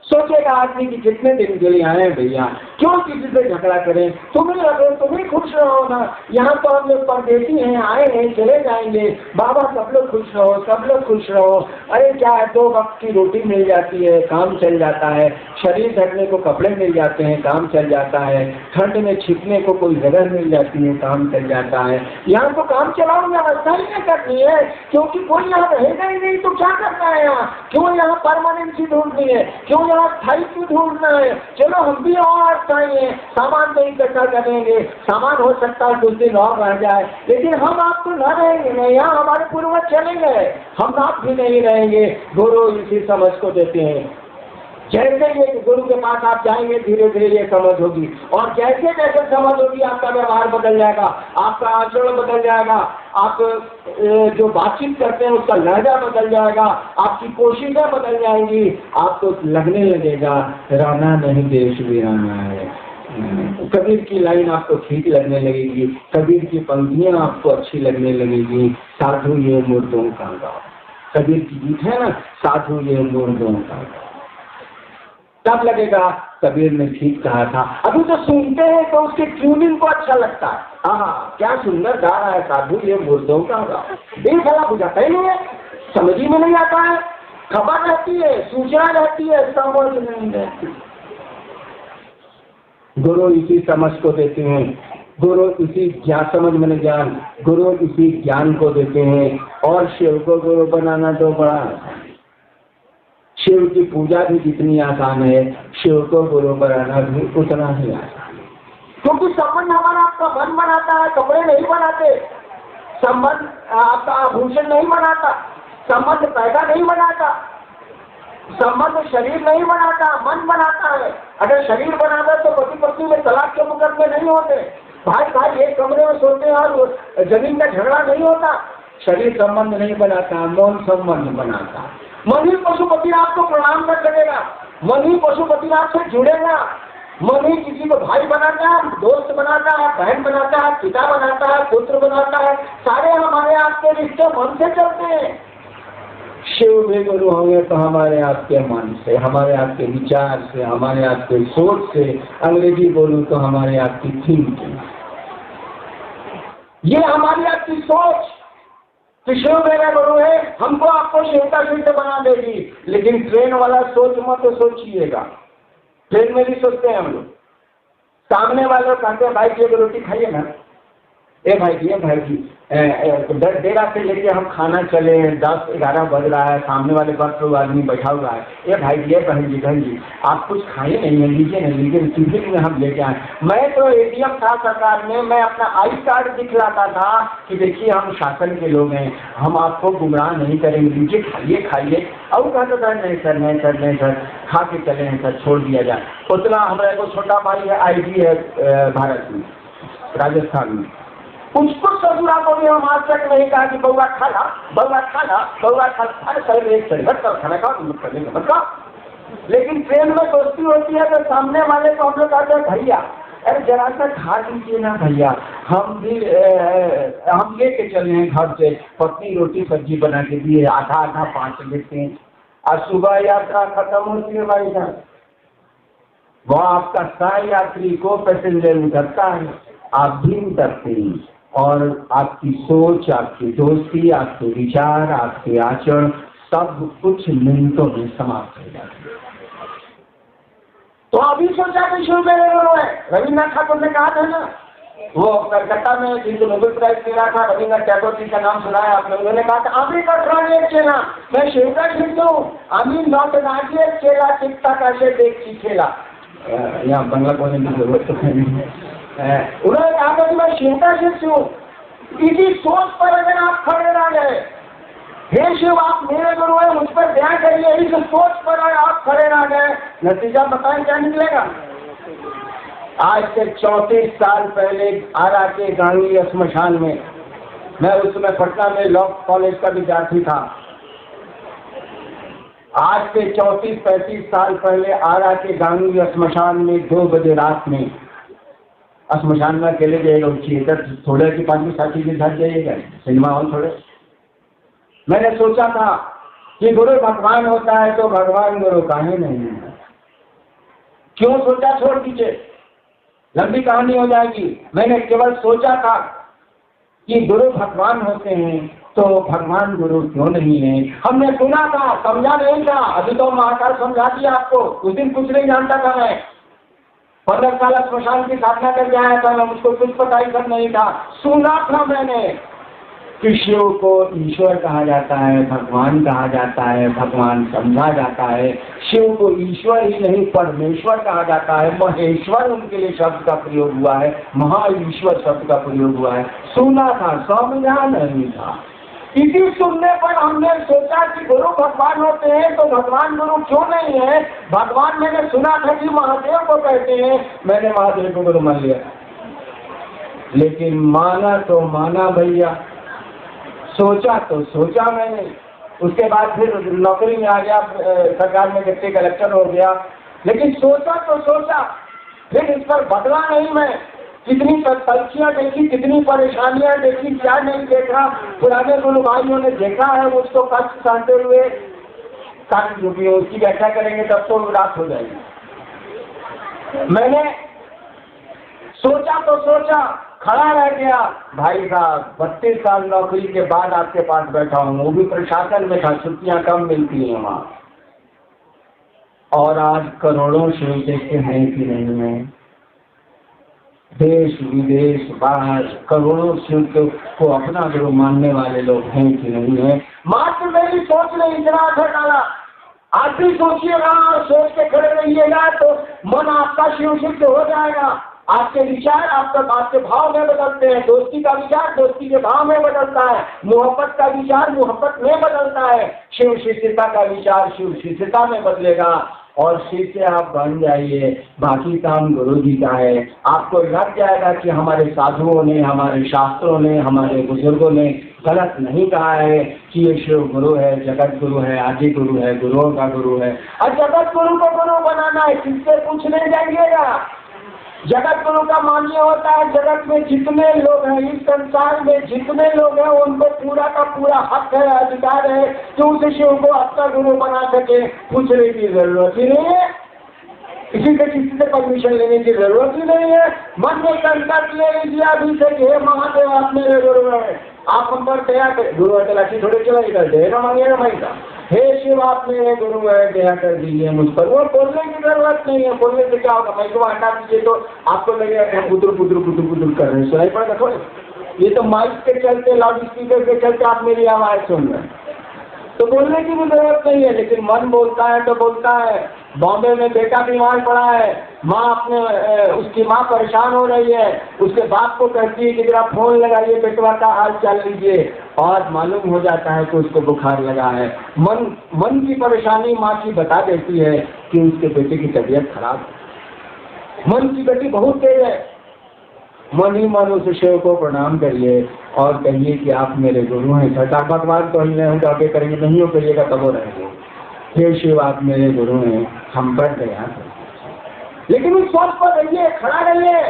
सोचेगा आदमी कि कितने दिन के लिए आए हैं भैया, क्यों किसी से झगड़ा करें? तुम्हें लगे तुम ही खुश रहो ना। यहाँ तो हम लोग परदेसी हैं, आए हैं, चले जाएंगे। बाबा सब लोग खुश रहो, सब लोग खुश रहो। अरे क्या है, 2 वक्त की रोटी मिल जाती है, काम चल जाता है। शरीर ढकने को कपड़े मिल जाते हैं, काम चल जाता है। ठंड में छिपने को कोई जगह मिल जाती है, काम चल जाता है। यहाँ तो काम चलाओ व्यवस्था ही नहीं करनी है, क्योंकि कोई यहाँ रहेगा ही नहीं तो क्या करना है यहाँ? क्यों यहाँ परमानेंसी ढूंढनी है? क्यों यहाँ स्थायित्व ढूंढना है? चलो हम भी और स्थायी हैं, सामान तो इकट्ठा करेंगे, सामान हो सकता है कुछ दिन और रह जाए, लेकिन हम आप तो न रहेंगे ना। यहाँ हमारे पूर्वज चले गए, हम आप भी नहीं रहेंगे। गुरु इसी समझ को देते हैं। जैसे ये गुरु के पास आप जाएंगे, धीरे धीरे ये समझ होगी, और जैसे जैसे समझ होगी आपका व्यवहार बदल जाएगा, आपका आचरण बदल जाएगा, आप जो बातचीत करते हैं उसका लहजा बदल जाएगा, आपकी कोशिशें बदल जाएंगी। आपको लगने लगेगा राना नहीं देश वीराना है। कबीर की लाइन आपको ठीक लगने लगेगी, कबीर की पंक्तियां आपको अच्छी लगने लगेगी। साधु ये मुर्दों का गाँव, कबीर की गीत है ना, साधु ये मुर्दों का गाँव। तब लगेगा कबीर ने ठीक कहा था। अभी तो सुनते हैं तो उसके ट्यूनिंग को अच्छा लगता है, हाँ क्या सुंदर गा रहा है साधु ये मुर्दों का गाँव। ये भला बुझाता ही नहीं है, समझ ही में नहीं आता है। खबर रहती है, सूचना रहती है, समझ नहीं रहती। गुरु इसी समझ को देते हैं, गुरु इसी ज्ञान, समझ में ज्ञान, गुरु इसी ज्ञान को देते हैं। और शिव को गुरु बनाना तो बड़ा, शिव की पूजा भी जितनी आसान है, शिव को गुरु बनाना भी उतना ही आसान है। क्योंकि संबंध हमारा आपका मन बनाता है, कपड़े नहीं बनाते। संबंध आपका आभूषण नहीं बनाता, संबंध पैदा नहीं बनाता, संबंध शरीर नहीं बनाता, मन बनाता है। अगर शरीर बनाता तो पति पत्नी में तलाक के मुकदमे नहीं होते, भाई भाई एक कमरे में सोते हैं और जमीन का झगड़ा नहीं होता। शरीर संबंध नहीं बनाता, मौन संबंध बनाता। मन ही पशुपति आपको प्रणाम कर सकेगा, मन ही पशुपति आपसे जुड़ेगा, मन ही किसी को भाई बनाता है, दोस्त बनाता है, बहन बनाता है, पिता बनाता है, पुत्र बनाता है। सारे हमारे आपके रिश्ते मन से चलते हैं। शिव भी गुरु होंगे तो हमारे आपके मन से, हमारे आपके विचार से, हमारे आपके सोच से। अंग्रेजी बोलूं तो हमारे आपकी थिंकिंग, ये हमारी आपकी सोच। तो शिव मेरा गुरु है, हमको आपको शिव का सिद्ध बना देगी। लेकिन ट्रेन वाला सोच मत तो सोचिएगा, ट्रेन में भी सोचते हैं हम लोग। सामने वाले कहते हैं भाई जी एक रोटी खाइए ना, ए भाई जी देर रात से लेके हम खाना चले, 10-11 बज रहा है, सामने वाले बस लोग आदमी बैठा हुआ है, ए भाई जी बहन जी आप कुछ खाए नहीं है, लीजिए नहीं, लीजिए टिफिन में हम लेके आए। मैं तो एटीएम था सरकार में, मैं अपना आई कार्ड दिखलाता था कि देखिए हम शासन के लोग हैं, हम आपको गुमराह नहीं करेंगे, लीजिए खाइए। और कहता था नहीं सर खा के चले हैं सर, छोड़ दिया जाए। उतना हमारे को छोटा भाई है, IG है भारत में, राजस्थान में, उसको ससुरा को भी हम आज तक नहीं कहा कि बउआ खाना। अरे सर एक चढ़ खाना खाओ, मत करने मत खाओ। लेकिन ट्रेन में दोस्ती होती है तो सामने वाले को हम लोग कहते हैं भैया अरे जरा सा खा लीजिए ना भैया, हम लेके चले हैं घर से, पत्नी रोटी सब्जी बना के दिए, आधा 5 लेते हैं। आज सुबह यात्रा खत्म होती है भाई साहब, वह आपका सह यात्री को पैसेंजर उतरता है, आप भी उतरते हैं, और आपकी सोच, आपकी दोस्ती, आपके विचार, आपके आचरण सब कुछ मिनटों में समाप्त हो जाते हैं। तो अभी सोचा कि शिव मेरे गुरु है। रविन्द्रनाथ ठाकुर ने कहा था ना, वो कलकत्ता में जिनको नोबेल प्राइज मिला था, रविन्द्रनाथ टैगोर जी का नाम सुना है आपने, उन्होंने कहा था अभी का एक चेला, मैं शिव का शिष्य हूँ, अभी नॉट नाजिए चेला चित्ता कैसे देख सीखेला। यहाँ बंगला बोलने की जरूरत तो नहीं है। उन्होंने कहा था कि मैं शिव का शिष्य हूँ। इसी सोच पर अगर आप खड़े रह गए, हे शिव आप मेरे गुरु है, मुझ पर ध्यान करिए, इस सोच पर आप खड़े रह गए, नतीजा बताएं क्या निकलेगा। आज से 34 साल पहले आरा के गांधी श्मशान में, मैं उस समय पटना में लॉ कॉलेज का विद्यार्थी था। आज से 34-35 साल पहले आरा के गांधी श्मशान में 2 बजे रात में, श्मशान में अकेले जाएगा, थिएटर थोड़े के 5 साथी के साथ जाइएगा, सिनेमा हॉल थोड़े। मैंने सोचा था कि गुरु भगवान होता है तो भगवान गुरु काहे नहीं है। क्यों सोचा छोड़ दीजिए, लंबी कहानी हो जाएगी। मैंने केवल सोचा था कि गुरु भगवान होते हैं, तो भगवान गुरु क्यों नहीं है। हमने सुना था, समझा नहीं था। अभी तो महाकाल समझा दिया आपको। उस दिन कुछ नहीं जानता था मैं। 15 साल स्मशान की साधना करके आया था मैं, मुझको कुछ पता ही सब नहीं था। सुना था मैंने कि शिव को ईश्वर कहा जाता है, भगवान कहा जाता है, भगवान समझा जाता है। शिव को ईश्वर ही नहीं परमेश्वर कहा जाता है, महेश्वर उनके लिए शब्द का प्रयोग हुआ है, महा ईश्वर शब्द का प्रयोग हुआ है। सुना था, समझा नहीं था। इसी सुनने पर हमने सोचा कि गुरु भगवान होते हैं, तो भगवान गुरु क्यों नहीं है। भगवान मैंने सुना था कि महादेव को कहते हैं, मैंने महादेव को गुरु मान लिया। लेकिन माना तो माना भैया, सोचा तो सोचा मैंने। उसके बाद फिर नौकरी में आ गया, सरकार में डिप्टी कलेक्टर हो गया। लेकिन सोचा तो सोचा, फिर इस पर बदला नहीं मैं। कितनी तलखियां देखी, कितनी परेशानियां देखी, क्या नहीं देखा। पुराने गुरु भाइयों ने देखा है मुझको कष्ट सहते हुए। काट चुकी है, उसकी व्याख्या करेंगे तब तो रात हो जाएगी। मैंने सोचा तो सोचा, खड़ा रह गया। भाई साहब 32 साल नौकरी के बाद आपके पास बैठा हूँ, वो भी प्रशासन में था, छुट्टियां कम मिलती हैं वहां। और आज करोड़ों शिव के हैं कि नहीं है। देश विदेश बाहर करोड़ों शिव को अपना गुरु मानने वाले लोग हैं कि नहीं है। मात्र मेरी सोच ने इतना असर डाला। आप भी सोचिएगा और सोच के खड़े रहिएगा तो मन आपका शिव सिद्ध हो जाएगा। आपके विचार आपके भाव में बदलते हैं। दोस्ती का विचार दोस्ती के भाव में बदलता है, मोहब्बत का विचार मोहब्बत में बदलता है, शिव शिष्यता का विचार शिव शिष्यता में बदलेगा। और शिष्य आप बन जाइए, बाकी काम गुरु जी का है। आपको लग जाएगा कि हमारे साधुओं ने, हमारे शास्त्रों ने, हमारे बुजुर्गों ने गलत नहीं कहा है कि ये शिव गुरु है, जगत गुरु है, आदि गुरु है, गुरुओं का गुरु है। और जगत गुरु को गुरु बनाना है, किससे पूछने जाइएगा। जगत गुरु का मान्य होता है, जगत में जितने लोग हैं, इस संसार में जितने लोग हैं, उनको पूरा का पूरा हक है, अधिकार है कि उस शिव को अपना गुरु बना सके। पूछने की जरूरत ही नहीं है, किसी से परमिशन लेने की जरूरत ही नहीं है। मन में संकल्प ले लीजिए अभी से कि हे महादेव आप मेरे गुरु हैं, आप हम पर दया करें। गुरु तलाशी थोड़े चला इधर देना मांगेगा भाई का, हे शिव आप मेरे गुरु है, दया कर दीजिए मुझ पर। वो बोलने की जरूरत नहीं है, बोलने से क्या होगा। मैं को हटा दीजिए तो आपको लगेगा कि हम बुदुर कर रहे हैं, सुनाई पड़ेगा थोड़े। ये तो माइक के चलते, लाउड स्पीकर के चलते आप मेरी आवाज सुन रहे हैं, तो बोलने की भी जरूरत नहीं है। लेकिन मन बोलता है तो बोलता है। बॉम्बे में बेटा बीमार पड़ा है, माँ उसकी माँ परेशान हो रही है, उसके बाप को कहती है कि जरा फोन लगाइए, बेटवा का हाल चाल लीजिए। और मालूम हो जाता है कि उसको बुखार लगा है। मन की परेशानी माँ की बता देती है कि उसके बेटे की तबीयत खराब है। मन की गति बहुत तेज है। मन ही मन उस शिव को प्रणाम करिए और कहिए कि आप मेरे गुरु हैं। छठा भगवान तो ही नहीं आगे करेंगे, नहीं हो करिएगा तब हो रहेंगे। हे शिव आप मेरे गुरु हैं, हम पर दया करें। लेकिन उस सोच पर रहिए, खड़ा रहिए।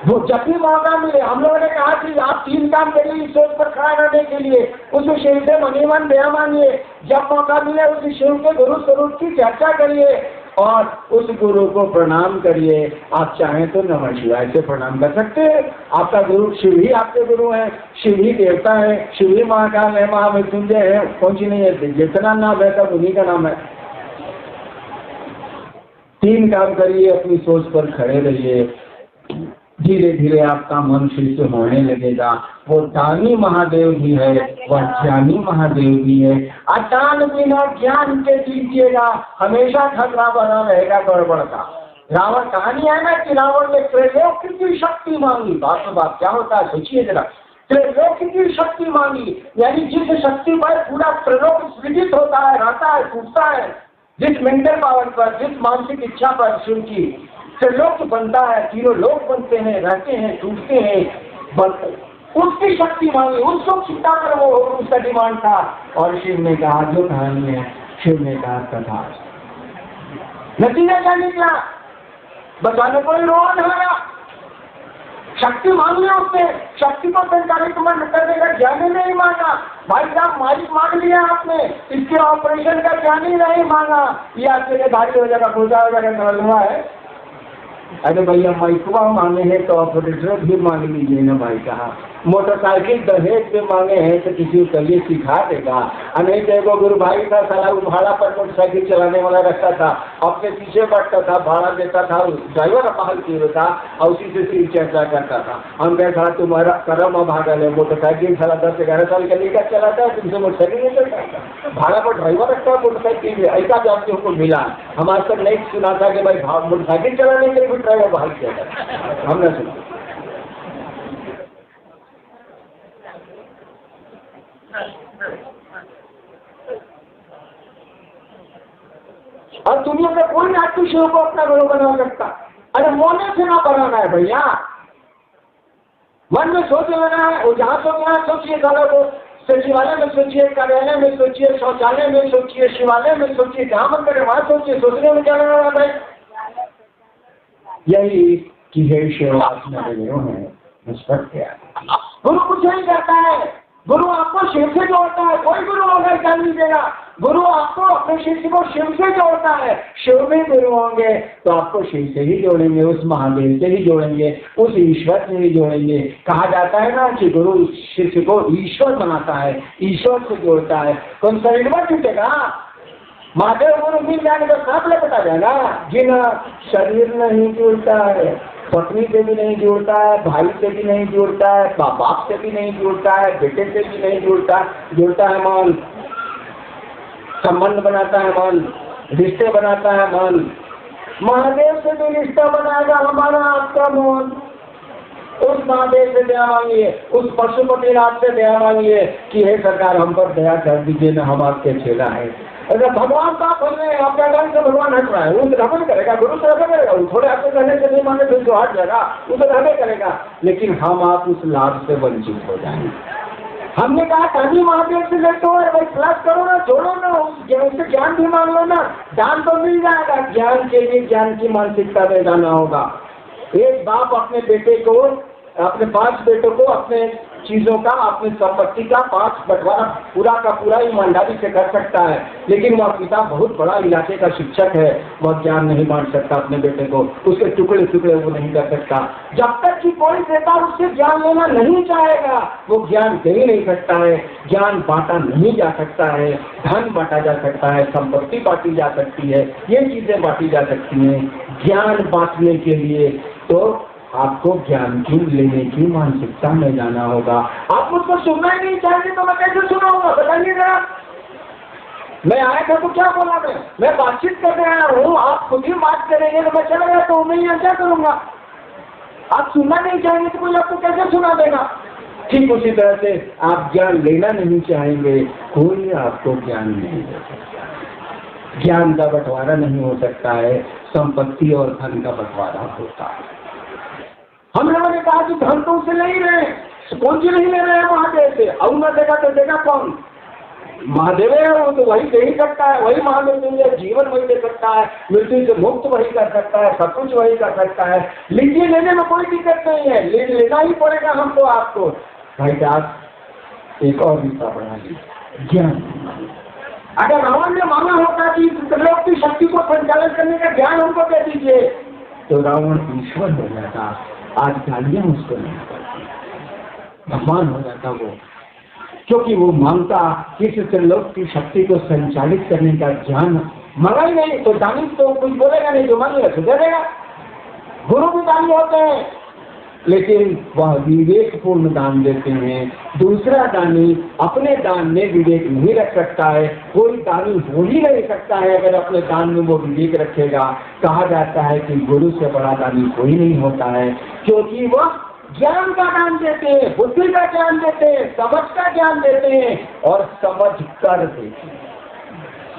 वो जब भी मौका मिले, हम लोगों ने कहा कि आप 3 काम करिए इस सोच पर खड़ा रहने के लिए। उस शिव से मनी मन दया मांगिए। जब मौका मिले उस शिव के गुरु स्वरूप की चर्चा करिए और उस गुरु को प्रणाम करिए। आप चाहें तो नमः शिवाय से प्रणाम कर सकते हैं। आपका गुरु शिव ही आपके गुरु हैं, शिव ही देवता है, शिव ही महाकाल है, महामृत्युंजय है। कौन सी नहीं है, जितना नाम है सब उन्हीं का नाम है। 3 काम करिए, अपनी सोच पर खड़े रहिए। धीरे धीरे आपका मन फिर से होने लगेगा। वो दानी महादेव भी है, वह ज्ञानी महादेव भी है। अदान बिना ज्ञान के दीजिएगा, हमेशा खतरा बना रहेगा गड़बड़ का। रावण कहानी है ना कि रावण ने त्रैलोक्य की शक्ति मांगी। बाप रे बाप क्या होता है सोचिए जरा। त्रैलोक्य की शक्ति मांगी, यानी जिस शक्ति पर पूरा त्रैलोक सृजित होता है, रहता है, टूटता है, जिस मेंटल पावर पर, जिस मानसिक इच्छा पर शिव की त्रिलोक बनता है, 3 लोक बनते हैं, रहते हैं, टूटते हैं, उसकी शक्ति मांगी। उसको चिंता कर वो उसका डिमांड था। और शिव ने कहा जो कहानी है, शिव ने कहा कथा। नतीजा क्या निकला, बचाने को ही रोन हारा। शक्ति मांगी उसने, शक्ति को संचालित करने का ज्ञान ही नहीं मांगा। भाई साहब मालिक मांग लिया आपने, इसके ऑपरेशन का ज्ञान ही नहीं मांगा। ये आपके लिए भारी हो जाएगा, पूजा हो जाएगा, हुआ है। अरे भैया मैकुआ मांगे हैं तो ऑपरेटर भी मांग लीजिए ना भाई। कहा मोटरसाइकिल दहेज पे मांगे हैं तो किसी को कहिए सिखा देगा। नहीं तो एगो गुरु भाई था, साला भाड़ा पर मोटरसाइकिल चलाने वाला रखता था, अपने पीछे बैठता था, भाड़ा देता था, ड्राइवर अपहाल किए था और उसी से सिर्फ चर्चा करता था। हम कह साला तुम्हारा करम भागल है, मोटरसाइकिल साला 10-11 साल का लेकर चलाता है, तुमसे मोटरसाइकिल नहीं चलता, भाड़ा पर ड्राइवर रखता है मोटरसाइकिल। ऐसा जानते को मिला, हम आज तक नहीं सुना था कि भाई मोटरसाइकिल चलाने के लिए भी ड्राइवर बहाल किया था, हमने सुना। और दुनिया में कोई आदमी शिव को अपना गुरु बना सकता। अरे मोने से ना बनाना है भैया, मन में सोच लेना है, और जहां सोचना है सोचिए, को सचिवालय में सोचिए, कार्यालय में सोचिए, शौचालय में सोचिए, शिवालय में सोचिए, जहां मन करे वहां सोचिए। सोचने में क्या लगा भाई? यही कि हे शिव गुरु कुछ नहीं करता है। गुरु आपको शिव से जोड़ता है, कोई गुरु होगा जान लीजिएगा। गुरु आपको अपने शिष्य को शिव से जोड़ता है। शिव में गुरु होंगे तो आपको शिव से ही जोड़ेंगे, उस महादेव से ही जोड़ेंगे, उस ईश्वर से ही जोड़ेंगे। कहा जाता है ना कि गुरु शिष्य को ईश्वर बनाता है, ईश्वर से जोड़ता है। कौन शरीर में टूटेगा? महादेव गुरु मिल जाने का सांप लपटा जाएगा। जिन शरीर नहीं जुड़ता है, पत्नी से भी नहीं जुड़ता है, भाई से भी नहीं जुड़ता है, बाप से भी नहीं जुड़ता है, बेटे से भी नहीं जुड़ता है मन। संबंध बनाता है मन, रिश्ते बनाता है मन। महादेव से भी रिश्ता बनाएगा हमारा आपका मन। उस महादेव से दया मांगिए, उस पशुपतिनाथ से दया मांगिए कि हे सरकार हम पर दया कर दीजिए ना, हम आपके चेला है। अगर भगवान का बोल रहे हैं आपका गान से भगवान हट रहा है, वो तो रहने करेगा, गुरु से रहने करेगा। वो थोड़े आपके कहने से नहीं माने फिर तो हट जाएगा, वो तो रहने करेगा। लेकिन हम आप उस लाभ से वंचित हो जाएंगे। हमने कहा कभी महादेव से लेते हो भाई, क्लास करो ना, जोड़ो ना, उससे ज्ञान भी मांग लो ना, दान तो मिल जाएगा। ज्ञान के लिए ज्ञान की मानसिकता में जाना होगा। एक बाप अपने बेटे को, अपने 5 बेटों को अपने चीजों का, अपनी संपत्ति का 5 बंटवारा पूरा का पूरा ईमानदारी से कर सकता है, लेकिन वह पिता बहुत बड़ा इलाके का शिक्षक है, वह ज्ञान नहीं बांट सकता अपने बेटे को, उसके टुकड़े टुकड़े वो नहीं कर सकता। जब तक कि कोई नेता उससे ज्ञान लेना नहीं चाहेगा, वो ज्ञान दे ही नहीं सकता है। ज्ञान बांटा नहीं जा सकता है, धन बांटा जा सकता है, संपत्ति बांटी जा सकती है, ये चीजें बांटी जा सकती हैं। ज्ञान बांटने के लिए तो आपको ज्ञान की लेने की मानसिकता में जाना होगा। आप मुझको सुनना ही नहीं चाहते तो मैं कैसे सुनाऊंगा? बताइए जरा। मैं आया था तो क्या बोला? मैं बातचीत करने आया हूँ, आप खुद ही बात करेंगे तो मैं चला गया तो मैं यहाँ क्या करूंगा? आप सुनना नहीं चाहेंगे तो कोई आपको कैसे सुना देगा? ठीक उसी तरह से आप ज्ञान लेना नहीं चाहेंगे, कोई आपको ज्ञान नहीं दे सकता। ज्ञान का बंटवारा नहीं हो सकता है, संपत्ति और धन का बंटवारा होता है। हम लोगों ने कहा कि धन तो उसे नहीं रहे, कौन सी नहीं ले रहे हैं महादेव से? और न देगा तो देगा कौन? महादेव है, वो तो वही दे ही सकता है, वही महादेव देंगे। जीवन वही दे सकता है, मृत्यु से मुक्त वही कर सकता है, सब कुछ वही कर सकता है। लीजिए, लेने में कोई दिक्कत नहीं है, लेना ही पड़ेगा हमको आपको। भाई साहब एक और विषय बढ़ा लीजिए, ज्ञान। अगर रावण ने मांगा होता कि त्रिलोक की शक्ति को संचालन करने का ज्ञान हमको दे दीजिए तो रावण ईश्वर हो जाता। आज गालियां उसको नहीं पड़ती, भगवान हो जाता वो, क्योंकि वो मांगता किस त्रिलोक की शक्ति को संचालित करने का ज्ञान मांगा ही नहीं। तो दानी तो कुछ बोलेगा नहीं, जो मांगेगा तो दे देगा। गुरु भी दानी होते हैं, लेकिन वह विवेकपूर्ण दान देते हैं। दूसरा दानी अपने दान में विवेक नहीं रख सकता है, कोई दानी हो ही नहीं सकता है अगर अपने दान में वो विवेक रखेगा। कहा जाता है कि गुरु से बड़ा दानी कोई नहीं होता है, क्योंकि वह ज्ञान का दान देते हैं, बुद्धि का ज्ञान देते हैं, समझ का ज्ञान देते हैं और समझ कर देते हैं।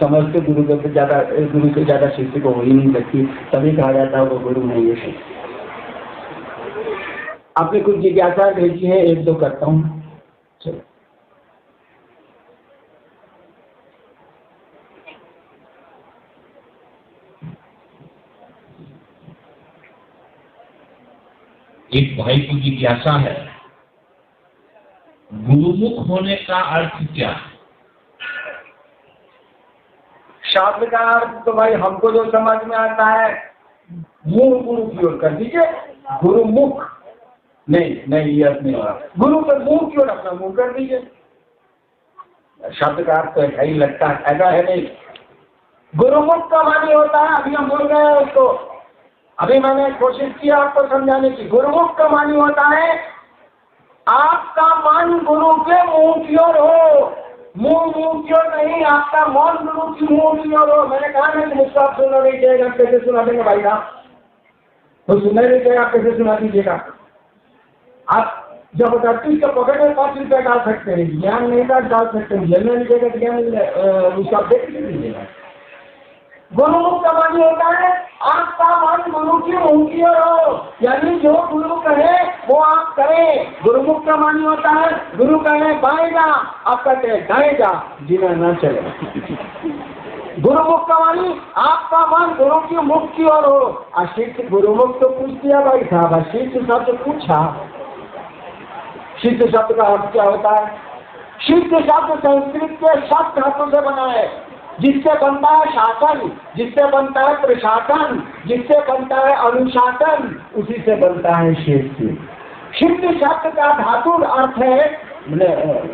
समझ के गुरु से ज्यादा शिष्य को हो ही नहीं सकती, तभी कहा जाता है वो गुरु नहीं है शिष्य। आपने कुछ जिज्ञासा भेजी है, 1-2 करता हूँ। चलो, एक भाई को जिज्ञासा है, गुरुमुख होने का अर्थ क्या है? शब्द का अर्थ तो भाई हमको जो समझ में आता है, मुंह गुरु की ओर कर दीजिए, गुरुमुख नहीं ये अर्थ नहीं हो रहा। गुरु के मुंह की ओर अपना मुंह कर दीजिए। शब्द का अर्थ तो ऐसा ही लगता है, ऐसा है नहीं। गुरुमुख का मानी होता है, अभी हम बोल रहे हैं उसको, अभी मैंने कोशिश किया आपको समझाने की। गुरुमुख का मानी होता है आपका मन गुरु के मुंह की ओर हो, मुंह की ओर नहीं, आपका मन गुरु की मुंह की ओर हो। मैंने कहा ना कि मुझको आप सुनना नहीं चाहिए, कैसे सुना देंगे भाई साहब? तो सुनना नहीं चाहिए, आप कैसे सुना दीजिएगा? आप जबरदस्ती का पकड़ में 5 रुपया डाल सकते हैं, ज्ञान नहीं डाल सकते हैं, जेल में नहीं देगा ज्ञान उसका देख लीजिएगा। गुरुमुख का मानी होता है आपका मन गुरु की मुंह की ओर हो, यानी जो गुरु कहे वो आप करें। गुरुमुख का मानी होता है गुरु कहे बाएं जा, आप कहते हैं दाएं जा, जीना ना चले। गुरुमुख का मानी आपका मन गुरु की मुख की ओर हो। अशिष्ट गुरुमुख तो पूछ दिया भाई साहब, अशिष्ट शब्द पूछा। शिष्ट शब्द का अर्थ क्या होता है? शिष्ट शब्द संस्कृत के शब्द धातु से बना है, जिससे बनता है शासन, जिससे बनता है प्रशासन, जिससे बनता है अनुशासन, उसी से बनता है शिष्ट। शिष्ट शब्द का धातु अर्थ है,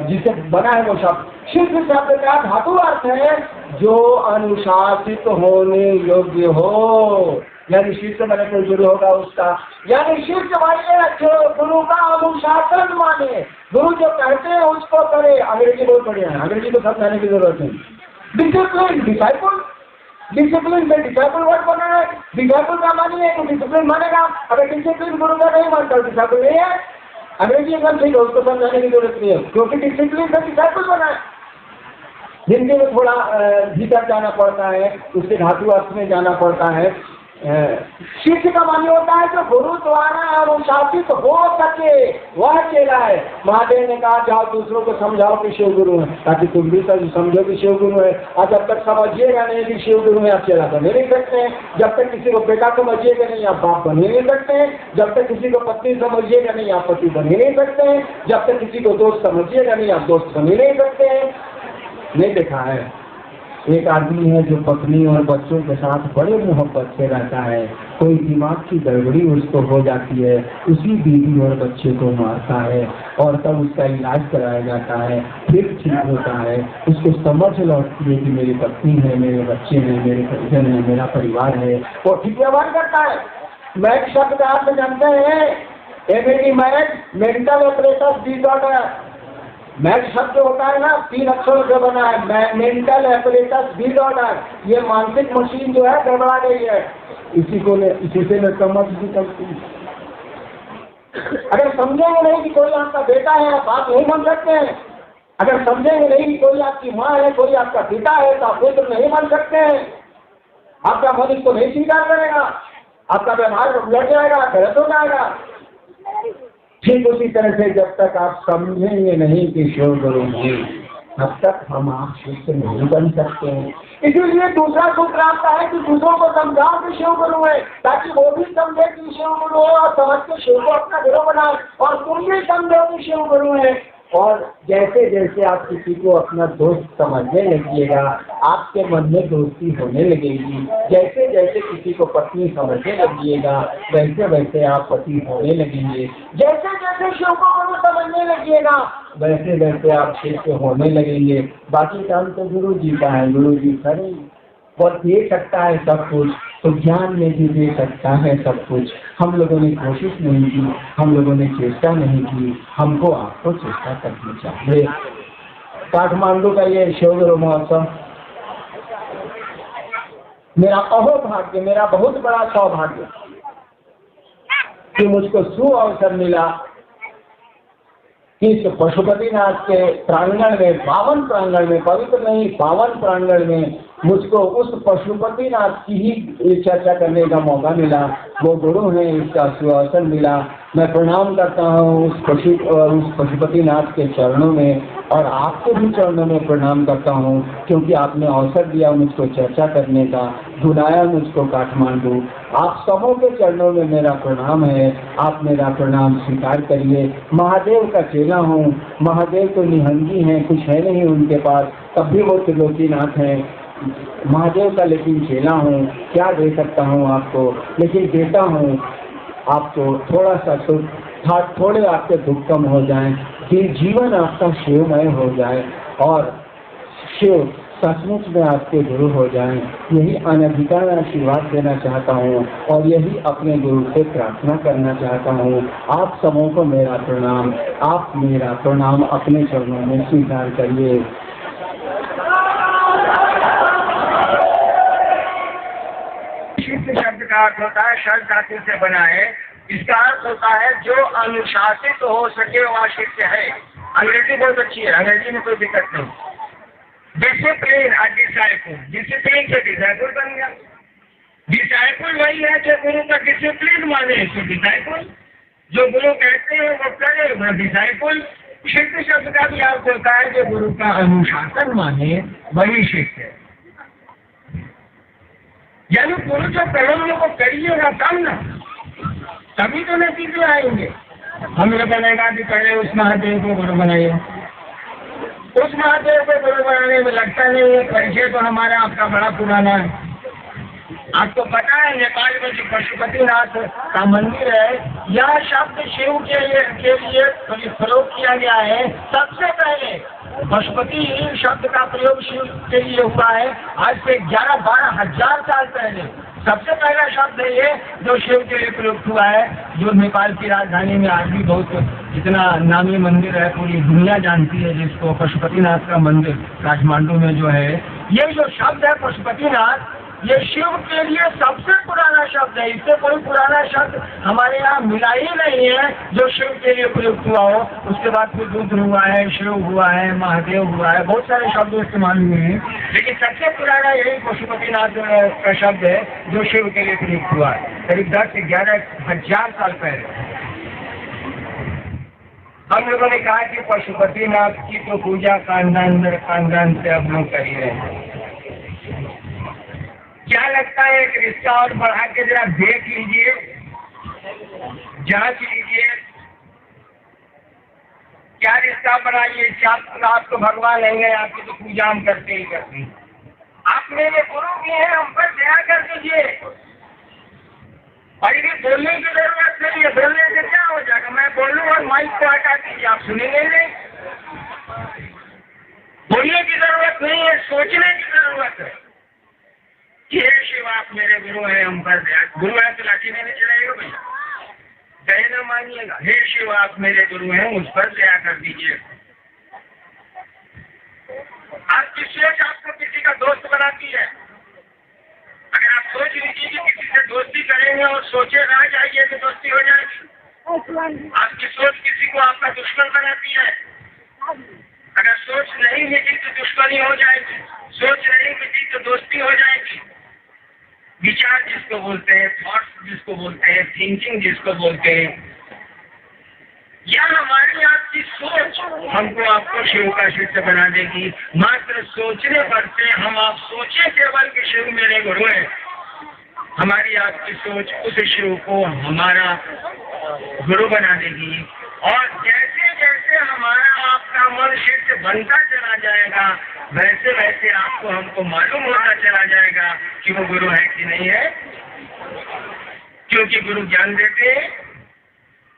जिससे बना है वो शब्द। शिष्ट शब्द का धातु अर्थ है जो अनुशासित होने योग्य हो, यानी शिष्ट मैंने कोई गुरु होगा उसका, यानी शिष्ट माने जो गुरु का अनुशासन माने, गुरु जो कहते हैं उसको करे। अंग्रेजी बहुत बढ़िया है, अंग्रेजी को समझाने की जरूरत नहीं। डिसिप्लिन, डिसाइपल, डिसिप्लिन में डिसाइपल वर्ड बना है। डिसाइपल का मानिए तो डिसिप्लिन मानेगा, अगर डिसिप्लिन गुरु का नहीं मानता डिसाइपल नहीं है। अंग्रेजी एकदम ठीक है, उसको समझाने की जरूरत नहीं है, क्योंकि डिसिप्लिन से डिसाइपल बना है। हिंदी में थोड़ा भीतर जाना पड़ता है, उसके धातु अर्थ में जाना पड़ता है। शिष्य का मान्य होता है जो गुरु द्वारा अनुशासित हो सके वह चेला है। महादेव ने कहा जाओ दूसरों को समझाओ कि शिव गुरु है, ताकि तुम भी समझो कि शिव गुरु है। और जब तक समझिएगा नहीं कि शिव गुरु है, आप चेला बन ही नहीं सकते हैं। जब तक किसी को बेटा समझिएगा नहीं, आप बाप बन ही नहीं सकते हैं। जब तक किसी को पत्नी समझिएगा नहीं, आप पति बन ही नहीं सकते हैं। जब तक किसी को दोस्त समझिएगा नहीं, आप दोस्त बन ही नहीं सकते हैं। नहीं देखा है, एक आदमी है जो पत्नी और बच्चों के साथ बड़े मोहब्बत से रहता है, कोई दिमाग की गड़बड़ी उसको हो जाती है, उसी बीवी और बच्चे को मारता है और तब उसका इलाज कराया जाता है, फिर ठीक होता है। उसको समझ लौटती है कि मेरी पत्नी है, मेरे बच्चे हैं, मेरे परिजन है, मेरा परिवार है, वो ठीक व्यवहार करता है। मैट शब्द आप जानते हैं, मेंटल ऑपरेशन डिसऑर्डर। मैट शब्द होता है ना, 3 अक्षरों से बना है, मेंटल एपरेटस डिसऑर्डर। ये मानसिक मशीन जो है गड़बड़ा गई है, इसी से मैं समझ भी करती हूँ। अगर समझेंगे नहीं कि कोई आपका बेटा है, आप बात नहीं बन सकते हैं। अगर समझेंगे नहीं कि कोई आपकी माँ है, कोई आपका पिता है, तो आप पुत्र नहीं बन सकते हैं। आपका मन इसको नहीं स्वीकार करेगा, आपका व्यवहार लड़ जाएगा, गलत हो जाएगा। ठीक उसी तरह से जब तक आप समझेंगे नहीं कि शिव गुरु है, तब तक हम आप शिष्य नहीं बन सकते हैं। इसलिए दूसरा सूत्र आता है कि दूसरों को समझाओ कि शिव गुरु है, ताकि वो भी समझे कि शिव गुरु है और समझ के शिव को अपना गुरु बनाए, और तुम भी समझो कि शिव गुरु है। और जैसे जैसे आप किसी को अपना दोस्त समझने लगिएगा, आपके मन में दोस्ती होने लगेगी। जैसे जैसे किसी को पत्नी समझने लगिएगा, वैसे वैसे आप पति होने लगेंगे। जैसे जैसे शिव को गुरु समझने लगिएगा, वैसे वैसे आप शिष्य होने लगेंगे। बाकी काम तो गुरु जी का है, गुरु जी करेंगे। और दे सकता है सब कुछ, तो ज्ञान में भी दे सकता है सब कुछ। हम लोगों ने कोशिश नहीं की, हम लोगों ने चेष्टा नहीं की, हमको आपको चेष्टा करनी चाहिए। काठमांडू का ये शिव गुरु महोत्सव मेरा अहोभाग्य, मेरा बहुत बड़ा सौभाग्य कि मुझको सुअवसर मिला कि इस पशुपतिनाथ के प्रांगण में, पावन प्रांगण में, पवित्र नहीं पावन प्रांगण में मुझको उस पशुपतिनाथ की ही चर्चा करने का मौका मिला। वो गुरु हैं, इसका सुअवसर मिला। मैं प्रणाम करता हूँ उस पशुपतिनाथ के चरणों में, और आपके भी चरणों में प्रणाम करता हूँ, क्योंकि आपने अवसर दिया मुझको चर्चा करने का, बुलाया मुझको काठमांडू। आप सबों के चरणों में मेरा प्रणाम है, आप मेरा प्रणाम स्वीकार करिए। महादेव का चेला हूँ, महादेव तो निहंगी हैं, कुछ है नहीं उनके पास, तब भी वो त्रिलोकीनाथ हैं। महादेव का लेकिन चेला हूँ, क्या दे सकता हूँ आपको, लेकिन देता हूँ आपको थोड़ा सा सुख, थोड़े आपके दुख कम हो जाएं, फिर जीवन आपका शिवमय हो जाए और शिव सचमुच में आपके गुरु हो जाएं। यही अनधिकार आशीर्वाद देना चाहता हूँ और यही अपने गुरु से प्रार्थना करना चाहता हूँ। आप सबों को मेरा प्रणाम, आप मेरा प्रणाम अपने चरणों में स्वीकार करिए। शब्द का अर्थ होता है शब्द धातु से बना है। इसका अर्थ होता है जो अनुशासित हो सके वह शिष्य है। अंग्रेजी बहुत अच्छी है, अंग्रेजी में कोई दिक्कत नहीं। डिसिप्लिन और डिसाइपल, डिसिप्लिन से डिसाइपल बन गया। डिसाइपल वही है जो गुरु का डिसिप्लिन माने, तो डिसाइपल जो गुरु कहते हैं वो करे, वह डिसाइपल। शिष्य शब्द का भी अर्थ होता है जो गुरु का अनुशासन माने वही शिष्य है। यानी गुरु जो कर्म को करिएगा तब ना, तभी तो नतीजे आएंगे। हमें बनेगा कि पहले उस महादेव को गुरु बनाइए, उस महादेव को गुरु बनाने में लगता नहीं है। परिचय तो हमारा आपका बड़ा पुराना है। आपको पता है नेपाल में जो पशुपतिनाथ का मंदिर है, यह शब्द शिव के लिए प्रयोग किया गया है। सबसे पहले पशुपति शब्द का प्रयोग शिव के लिए हुआ है आज से 11-12 हजार साल पहले। सबसे पहला शब्द है ये जो शिव के लिए प्रयुक्त हुआ है, जो नेपाल की राजधानी में आज भी बहुत इतना नामी मंदिर है, पूरी दुनिया जानती है जिसको, पशुपतिनाथ का मंदिर काठमांडू में जो है। ये जो शब्द है पशुपतिनाथ, ये शिव के लिए सबसे पुराना शब्द है। इससे कोई पुराना शब्द हमारे यहाँ मिला ही नहीं है जो शिव के लिए प्रयुक्त हुआ हो। उसके बाद फिर रुद्र हुआ है, शिव हुआ है, महादेव हुआ है, बहुत सारे शब्द इस्तेमाल हुए हैं, लेकिन सबसे पुराना यही पशुपतिनाथ का शब्द है जो शिव के लिए प्रयुक्त हुआ है करीब 10 से 11 हजार साल पहले। हम लोगों ने कहा कि पशुपतिनाथ की तो पूजा खानदान से अब लोग कर ही रहे हैं। क्या लगता है एक रिश्ता और बढ़ा के जरा देख लीजिए, जांच लीजिए, क्या रिश्ता बढ़ाइए। आप तो भगवान नहीं, आपकी तो पूजा हम करते ही करते हैं। आप मेरे गुरु भी हैं, हम पर दया कर दीजिए। और ये बोलने की जरूरत नहीं है, बोलने से क्या हो जाएगा। मैं बोलूँ और माइक को हटा दीजिए, आप सुनेंगे नहीं। बोलने की जरूरत नहीं है, सोचने की जरूरत है। ये शिव आप मेरे गुरु हैं, हम पर दया। गुरु है तो लाठी नहीं चलाएगा भैया, दया न मानिएगा। हे शिव आप मेरे गुरु हैं, उस पर दया कर दीजिए। आपकी सोच आपको किसी का दोस्त बनाती है। अगर आप सोच लीजिए कि किसी से दोस्ती करेंगे और सोचे रह जाइए तो दोस्ती हो जाएगी। आपकी सोच किसी को आपका दुश्मन बनाती है। अगर सोच नहीं मिली तो दुश्मनी हो जाएगी, सोच नहीं मिली तो दोस्ती हो जाएगी। विचार जिसको बोलते हैं, थॉट्स जिसको बोलते हैं, थिंकिंग जिसको बोलते हैं, या हमारी आपकी सोच हमको आपको शिव का शिष्य बना देगी। मात्र सोचने पर से हम आप सोचे केवल कि शिव मेरे गुरु है, हमारी आपकी सोच उस शिव को हमारा गुरु बना देगी। और जैसे जैसे हमारा आपका मन शिष्य बनता चला जाएगा, वैसे वैसे आपको हमको मालूम होता चला जाएगा कि वो गुरु है कि नहीं है। क्योंकि गुरु ज्ञान देते हैं,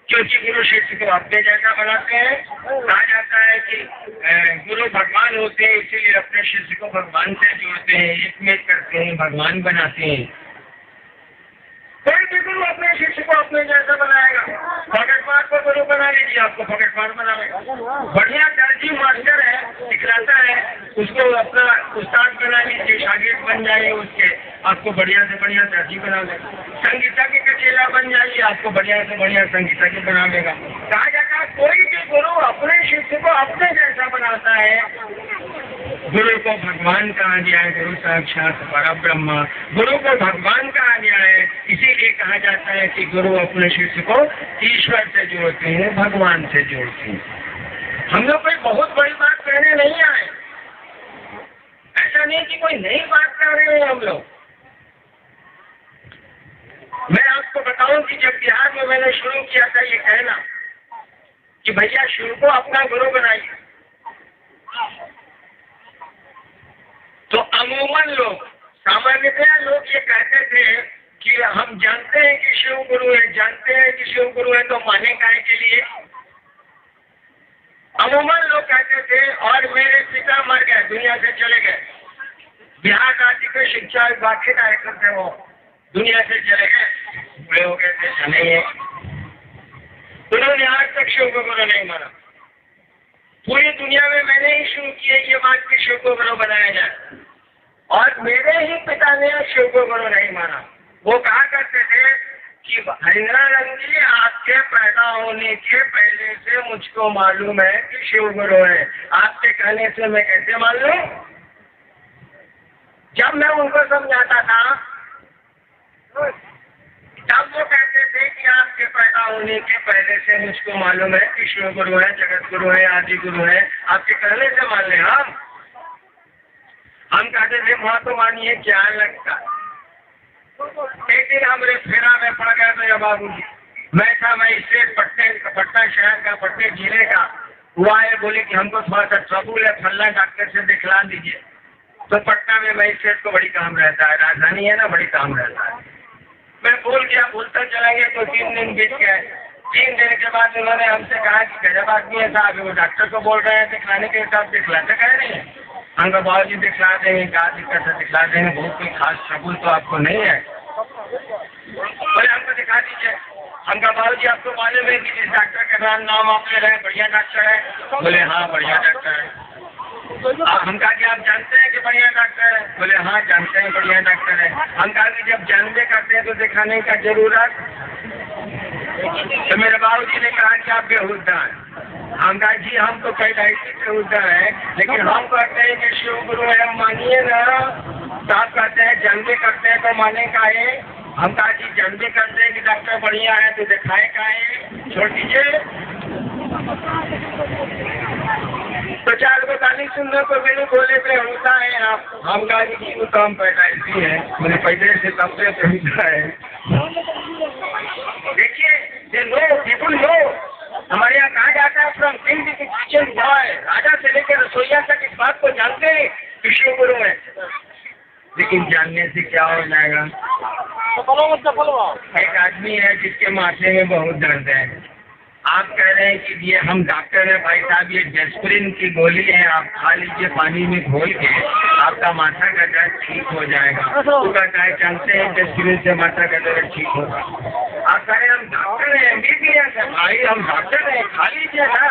क्योंकि गुरु शिष्य को अपने जैसा बनाते हैं। कहा जाता है कि गुरु भगवान होते हैं, इसीलिए अपने शिष्य को भगवान से जोड़ते हैं, एकमेक करते हैं, भगवान बनाते हैं। कोई भी गुरु अपने शिष्य को अपने जैसा बनाएगा। पॉकेट मार को गुरु बना लीजिए, आपको पॉकेट मार बनाएगा। बढ़िया दर्जी मास्टर है, सिखलाता है, उसको अपना उस्ताद बना लीजिए, शागिर्द बन जाइए उसके, आपको बढ़िया से बढ़िया दर्जी बना देगा। संगीतज्ञ का चेला बन जाइए, आपको बढ़िया से बढ़िया संगीतज्ञ बना देगा। कहा जाता है कोई भी गुरु अपने शिष्य को अपने जैसा बनाता है। गुरु को भगवान कहा गया है, गुरु साक्षात परब्रह्म, गुरु को भगवान कहा गया है। इसीलिए कहा जाता है कि गुरु अपने शिष्य को ईश्वर से जोड़ते हैं, भगवान से जोड़ते हैं। हम लोग कोई बहुत बड़ी बात कहने नहीं आए, ऐसा नहीं कि कोई नई बात कर रहे हैं हम लोग। मैं आपको बताऊं कि जब बिहार में मैंने शुरू किया था ये कहना कि भैया शिव को अपना गुरु बनाइए, तो अमूमन लोग, सामान्यतया लोग ये कहते थे कि हम जानते हैं कि शिव गुरु है, जानते हैं कि शिव गुरु है, तो माने काहे के लिए? अमूमन लोग कहते थे। और मेरे पिता मर गए, दुनिया से चले गए, बिहार राज्य के शिक्षा विभाग के डायरेक्टर थे, वो दुनिया से चले गए, बड़े हो गए थे, जाने ही। उन्होंने आज तक शिव को गुरु नहीं माना। पूरी दुनिया में मैंने ही शुरू किया ये बात कि शिव को गुरु बनाया जाए, और मेरे ही पिता ने शिव को गुरु नहीं माना। वो कहा करते थे कि हरिंद्रानंद जी, आपके पैदा होने के पहले से मुझको मालूम है कि शिव गुरु है, आपके कहने से मैं कैसे मान लूं? जब मैं उनको समझाता था तब वो कहते थे कि आपके पैदा होने के पहले से मुझको मालूम है कि शिव गुरु है, जगत गुरु है, आदि गुरु है, आपके कहने से मान ले। हम कहते थे वहां तो मानिए क्या लगता। एक दिन हमरे फेरा में पड़ गए थे बाबू जी, मैं था मजिस्ट्रेट पटना शहर का, पटने जिले का। वो आए, बोले कि हमको थोड़ा सा ट्रबुल है, फल्ला डॉक्टर से दिखला दीजिए। तो पटना में मजिस्ट्रेट को बड़ी काम रहता है, राजधानी है ना, बड़ी काम रहता है। मैं बोल गया, बोलता चला गया, तो 3 दिन बीत गए। 3 दिन के बाद उन्होंने हमसे कहा कि गजब आदमी है साहब, वो डॉक्टर को बोल रहे हैं दिखलाने के हिसाब दिखलाते कह रहे हैं। हमको बाबू जी दिखला देंगे, क्या दिक्कत है, दिखला देंगे, बहुत कोई खास ट्रबुल तो आपको नहीं है। बोले हमको दिखा दीजिए। हमका बाबू जी आपको मालूम है कि जिस डॉक्टर के नाम आप ले रहे हैं बढ़िया डॉक्टर है? बोले हाँ बढ़िया डॉक्टर है। हम कहा कि आप जानते हैं कि बढ़िया डॉक्टर है? बोले हाँ जानते हैं बढ़िया डॉक्टर है। हम कहा कि जब जानते करते हैं तो दिखाने का जरूरत। तो मेरे बाबू जी ने कहा कि आप बेहुदा हैं। हम कहा जी हम तो कई ऐसी बेहुदा है, लेकिन हम कहते हैं कि शिव गुरु है, हम मानिए ना। तो आप कहते हैं जानते करते हैं तो माने का है। हम कहा कि जानते करते हैं कि डॉक्टर बढ़िया है तो दिखाए का है, छोड़ दीजिए। तो 4 को गाली सुनने को मेरे बोले पे होता है आप। हम कहा कि वो काम पैदाइशी है, मेरे पैसे से तब से होता है। देखिए ये लोग पीपुल लोग हमारे यहाँ कहा जाता है from king to kitchen boy, राजा से लेकर रसोईया तक इस बात को जानते हैं कि शिव गुरु है। लेकिन जानने से क्या हो जाएगा? एक आदमी है जिसके माथे में बहुत दर्द है, आप कह रहे हैं कि ये हम डॉक्टर हैं भाई साहब, ये डेस्प्रिन की गोली है, आप खा लीजिए पानी में घोल के, आपका माथा का दर्द ठीक हो जाएगा। तो कहता है जानते हैं डेस्प्रिन से माथा का दर्द ठीक होगा। आप कह रहे हैं हम डॉक्टर हैं, MBBS है भाई, हम डॉक्टर हैं, खा लीजिए ना।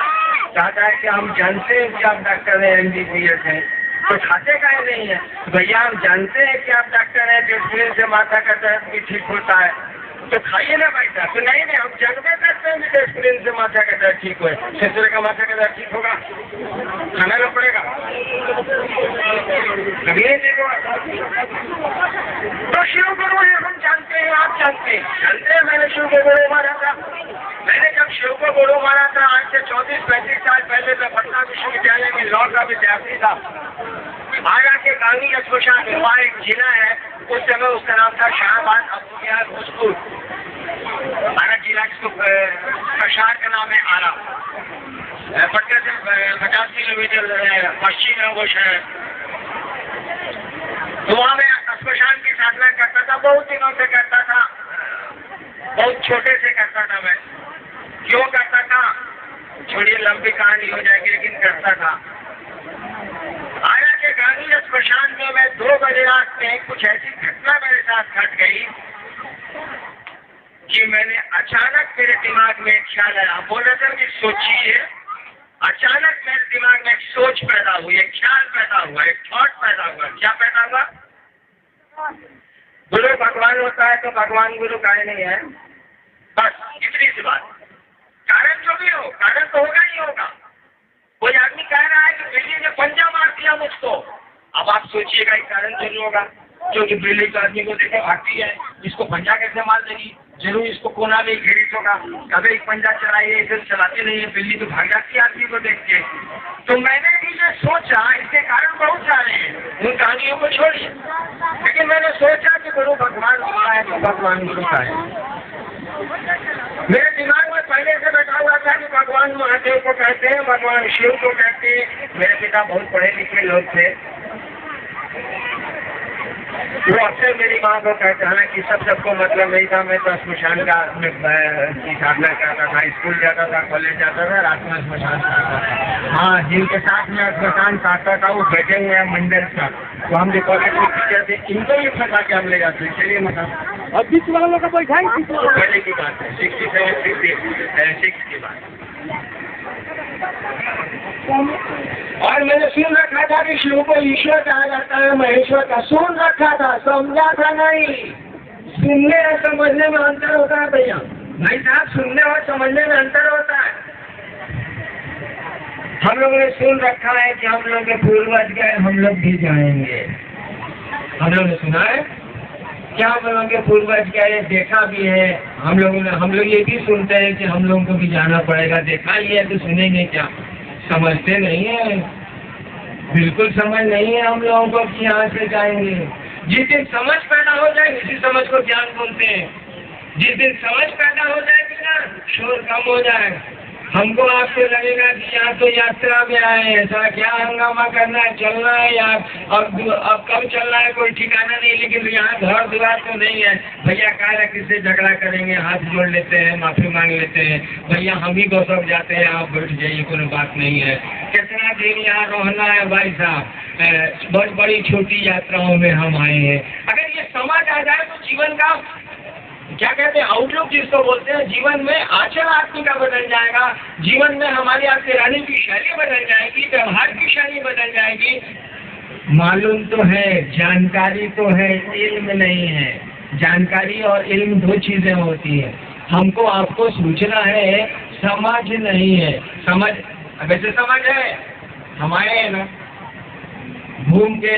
कहता है कि हम जानते हैं कि आप डॉक्टर हैं, MBBS हैं, तो खाते काहे नहीं है? भैया हम जानते हैं कि आप डॉक्टर हैं, डेस्प्रिन से माथा का दर्द भी ठीक होता है, तो खाइए ना भाई साहब। तो नहीं हम जानते करते हैं कि डेस्प्रिन से माथा का दर्द ठीक हुए, दूसरे का माथा का दर्द ठीक होगा, खाना ना पड़ेगा, कभी नहीं देखो। तो शिव गुरु है, हम जानते हैं, आप जानते हैं। मैंने शिव को गुरु माना था। मैंने जब शिव को गुरु माना था आज से 34-35 साल पहले, मैं पटना विश्वविद्यालय में लॉ का विद्यार्थी था। आगरा के गांधी स्मशान में वहाँ एक जिला है, उस समय उसका नाम था शाहबाद, अब गया भोजपुर। आरा जिला जिसको प्रशार का नाम है आरा, पटना से 50 किलोमीटर पश्चिम है वो शहर। तो वहाँ मैं स्मशान की साधना करता था, बहुत दिनों से करता था, बहुत छोटे से करता था मैं। क्यों करता था छोड़िए, लंबी कहानी हो जाएगी, लेकिन करता था। आरा के गांधी स्मशान में मैं 2 बजे रात में कुछ ऐसी घटना मेरे साथ घट गई कि मैंने अचानक मेरे दिमाग में एक ख्याल आया। बोल रहे थे कि सोचिए, अचानक मेरे दिमाग में एक सोच पैदा हुई, एक ख्याल पैदा हुआ, एक थॉट पैदा हुआ। क्या पैदा हुआ? गुरु भगवान होता है तो भगवान गुरु काहे नहीं है? बस इतनी सी बात। कारण जो भी हो, कारण तो होगा ही होगा। कोई आदमी कह रहा है कि बिल्ली ने पंजा मार दिया मुझको, अब आप सोचिएगा एक कारण जरूर होगा, क्योंकि बिल्ली तो आदमी को देखे भागती है, इसको पंजा कैसे मार देगी? जरूर इसको कोना में घेरित होगा, कभी एक पंजा चलाइए, इसे चलाती नहीं है, बिल्ली तो भाग जाती है आदमी को देख के। तो मैंने भी जो सोचा, इसके कारण बहुत सारे हैं, उन कहानियों को छोड़िए, लेकिन मैंने सोचा कि गुरु भगवान होता है तो भगवान गुरु का है। मेरे दिमाग में पहले से बैठा हुआ था कि भगवान महादेव को कहते हैं, भगवान शिव को कहते हैं। मेरे पिता बहुत पढ़े लिखे लोग थे, वो अक्सर मेरी माँ को कहता है कि सबको मतलब नहीं था, मैं तो स्मशान का की साधना करता था, स्कूल जाता था, कॉलेज जाता था, रात में स्मशान काटता था। हाँ, जिनके साथ में स्मशान काटता था वो बैठे हुए हैं मंडल का, तो हम जो कॉलेज में टीचर थे इनको भी फंसा के हम ले जाते हैं। चलिए मतलब और बीच वालों का बैठाएंगे पहले की बात है, 67, 66 की बात। और मैंने सुन रखा था कि शिव को ईश्वर कहा जाता है, महेश्वर का सुन रखा था, समझा था नहीं। सुनने और समझने में अंतर होता है भैया, भाई साहब, सुनने और समझने में अंतर होता है। हम लोगों ने सुन रखा है कि हम लोग के पूर्वज गए, हम लोग भी जाएंगे। हम लोग ने सुना है क्या हम लोगों के पूर्वज गए, देखा भी है। हम लोग ये भी सुनते हैं कि हम लोगों को भी जाना पड़ेगा। देखा ही है तो सुनेंगे क्या? समझते नहीं है, बिल्कुल समझ नहीं है हम लोगों को कि यहाँ से जाएंगे। जिस दिन समझ पैदा हो जाए इसी समझ को ज्ञान बोलते हैं। जिस दिन समझ पैदा हो जाएगी ना, शोर कम हो जाए, हमको आपसे लगेगा कि यहाँ तो यात्रा में आए हैं, ऐसा क्या हंगामा करना है, चलना है यार, अब कब चलना है कोई ठिकाना नहीं, लेकिन यहाँ घर द्वार तो नहीं है। भैया कहा किससे झगड़ा करेंगे, हाथ जोड़ लेते हैं, माफी मांग लेते हैं, भैया हम ही को सब जाते हैं, आप बैठ जाइए, कोई बात नहीं है। कितना दिन यहाँ रहना है भाई साहब, बहुत बड़ी छोटी यात्राओं में हम आए हैं। अगर ये समझ आ जाए तो जीवन का क्या कहते हैं, आउटलुक जिसको बोलते हैं, जीवन में आचरण आदमी का बदल जाएगा, जीवन में हमारी आपके रहने की शैली बदल जाएगी, व्यवहार की शैली बदल जाएगी। मालूम तो है, जानकारी तो है, इल्म नहीं है। जानकारी और इल्म दो चीजें होती है। हमको आपको सूचना है, समझ नहीं है। समझ वैसे समझ है हमारे ना, घूम के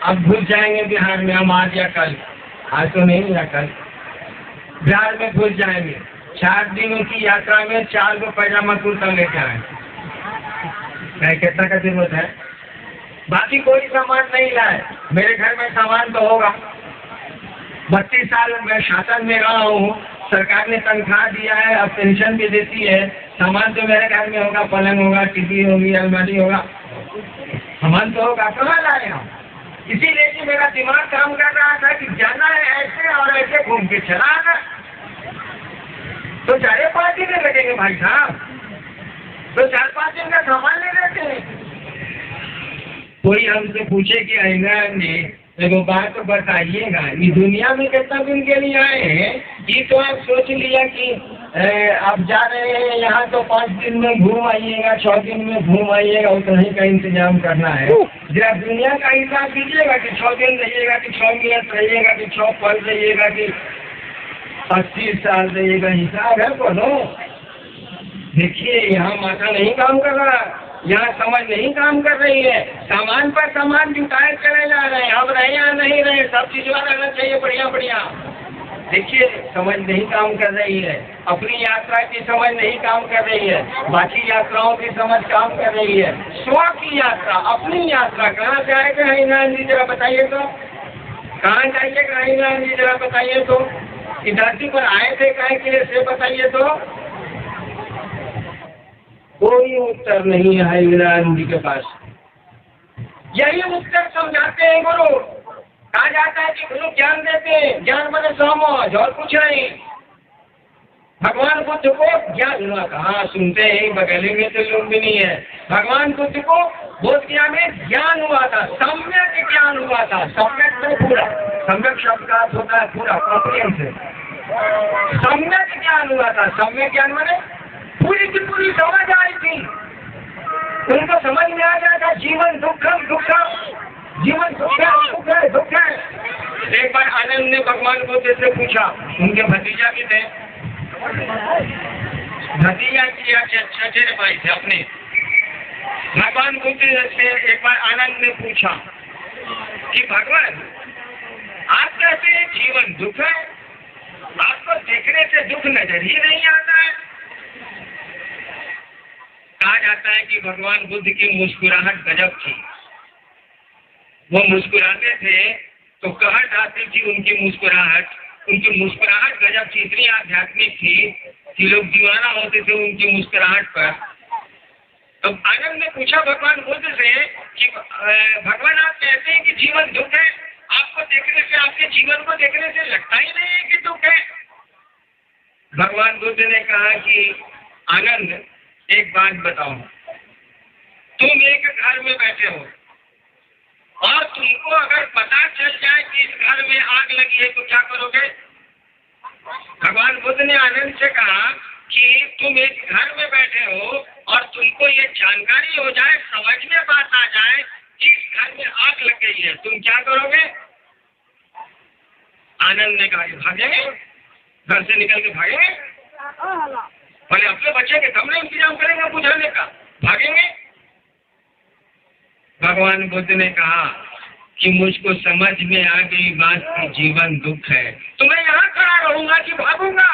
अब घुस जाएंगे बिहार में हम आज या कल, आज तो नहीं या कल बिहार में घुस जाएंगे। 4 दिनों की यात्रा में 4 को पैजामा कुर्ता लेके आए, कितना का जरूरत है? बाकी कोई सामान नहीं लाए। मेरे घर में सामान तो होगा, 32 साल मैं शासन में रहा हूँ, सरकार ने तनख्वाह दिया है, अब पेंशन भी देती है। सामान तो मेरे घर में होगा, पलंग होगा, टीवी होगी, अलमारी होगा, सामान तो होगा। कहाँ लाए हम? इसीलिए कि मेरा दिमाग काम कर रहा था कि जाना है ऐसे और ऐसे घूम के चला आना। तो 4-5 दिन लगेंगे भाई साहब, तो 4-5 दिन का सामान ले लेते हैं। कोई हमसे पूछे कि अहिनान जी एगो बात तो बताइएगा, ये दुनिया में कितना दिन के लिए आए हैं? ये तो आप सोच लिया कि आप जा रहे हैं यहाँ तो 5 दिन में घूम आइएगा, 6 दिन में घूम आइएगा, उतना ही का इंतजाम करना है। जरा दुनिया का हिसाब कीजिएगा कि 6 दिन रहिएगा, कि 6 मिनट रहिएगा, कि 6 पल रहिएगा, कि 25 साल रहिएगा। हिसाब है बोलो। देखिए यहाँ माथा नहीं काम कर रहा, यहाँ समझ नहीं काम कर रही है। सामान पर सामान जुटाए चले जा रहे हैं, हम रहे या नहीं रहे, सब चीज रहना चाहिए बढ़िया बढ़िया। देखिए समझ नहीं काम कर रही है, अपनी यात्रा की समझ नहीं काम कर रही है, बाकी यात्राओं की समझ काम कर रही है। स्व की यात्रा, अपनी यात्रा कहाँ जाएगा हिनान जी जरा बताइए तो, कहाँ जाइएगा हिनान जी जरा बताइए तो, इस धरती पर आए थे काहे के लिए से बताइए तो। कोई उत्तर नहीं है हिनान जी के पास। यही उत्तर समझाते हैं गुरु। कहा जाता है कि गुरु ज्ञान देते हैं, ज्ञान बने समझ और कुछ नहीं। भगवान बुद्ध को ज्ञान हुआ, कहाँ सुनते हैं, बगल में तो लोग भी नहीं है। भगवान बुद्ध को बोध गया में ज्ञान हुआ था, सम्यक ज्ञान हुआ था। सम्यक तो पूरा, सम्यक शब्द का अर्थ होता है पूरा, कॉम्प्रिहेंसिव। सम्यक ज्ञान हुआ था, सम्यक ज्ञान माने पूरी की पूरी समझ आई थी, उनको समझ में आ गया था जीवन दुखम दुखम, जीवन सुख है सुख है दुख है। एक बार आनंद ने भगवान बुद्ध से पूछा, उनके भतीजा भी थे, भतीजा की चचेरे भाई थे अपने। भगवान बुद्ध से एक बार आनंद ने पूछा कि भगवान आप कहते हैं जीवन दुख है, आपको देखने से दुख नजर ही नहीं आता है। कहा जाता है कि भगवान बुद्ध की मुस्कुराहट गजब थी। वो मुस्कुराते थे तो कहट आती थी उनकी मुस्कुराहट गजब थी, इतनी आध्यात्मिक थी कि लोग दीवाना होते थे उनकी मुस्कुराहट पर। तो आनंद ने पूछा भगवान बुद्ध से कि भगवान आप कहते हैं कि जीवन दुख है, आपको देखने से, आपके जीवन को देखने से लगता ही नहीं है कि दुख है। भगवान बुद्ध ने कहा कि आनंद, एक बात बताओ, तुम एक घर में बैठे हो और तुमको अगर पता चल जाए कि इस घर में आग लगी है तो क्या करोगे? भगवान बुद्ध ने आनंद से कहा कि तुम एक घर में बैठे हो और तुमको ये जानकारी हो जाए, समझ में बात आ जाए कि इस घर में आग लग गई है, तुम क्या करोगे? आनंद ने कहा, भागेंगे, घर से निकल के भागेंगे, पहले अपने बच्चे के कमरे इंतजाम करेंगे बुझाने का, भागेंगे। भगवान बुद्ध ने कहा कि मुझको समझ में आ गई बात कि जीवन दुख है, तो मैं यहाँ खड़ा रहूंगा कि भागूंगा?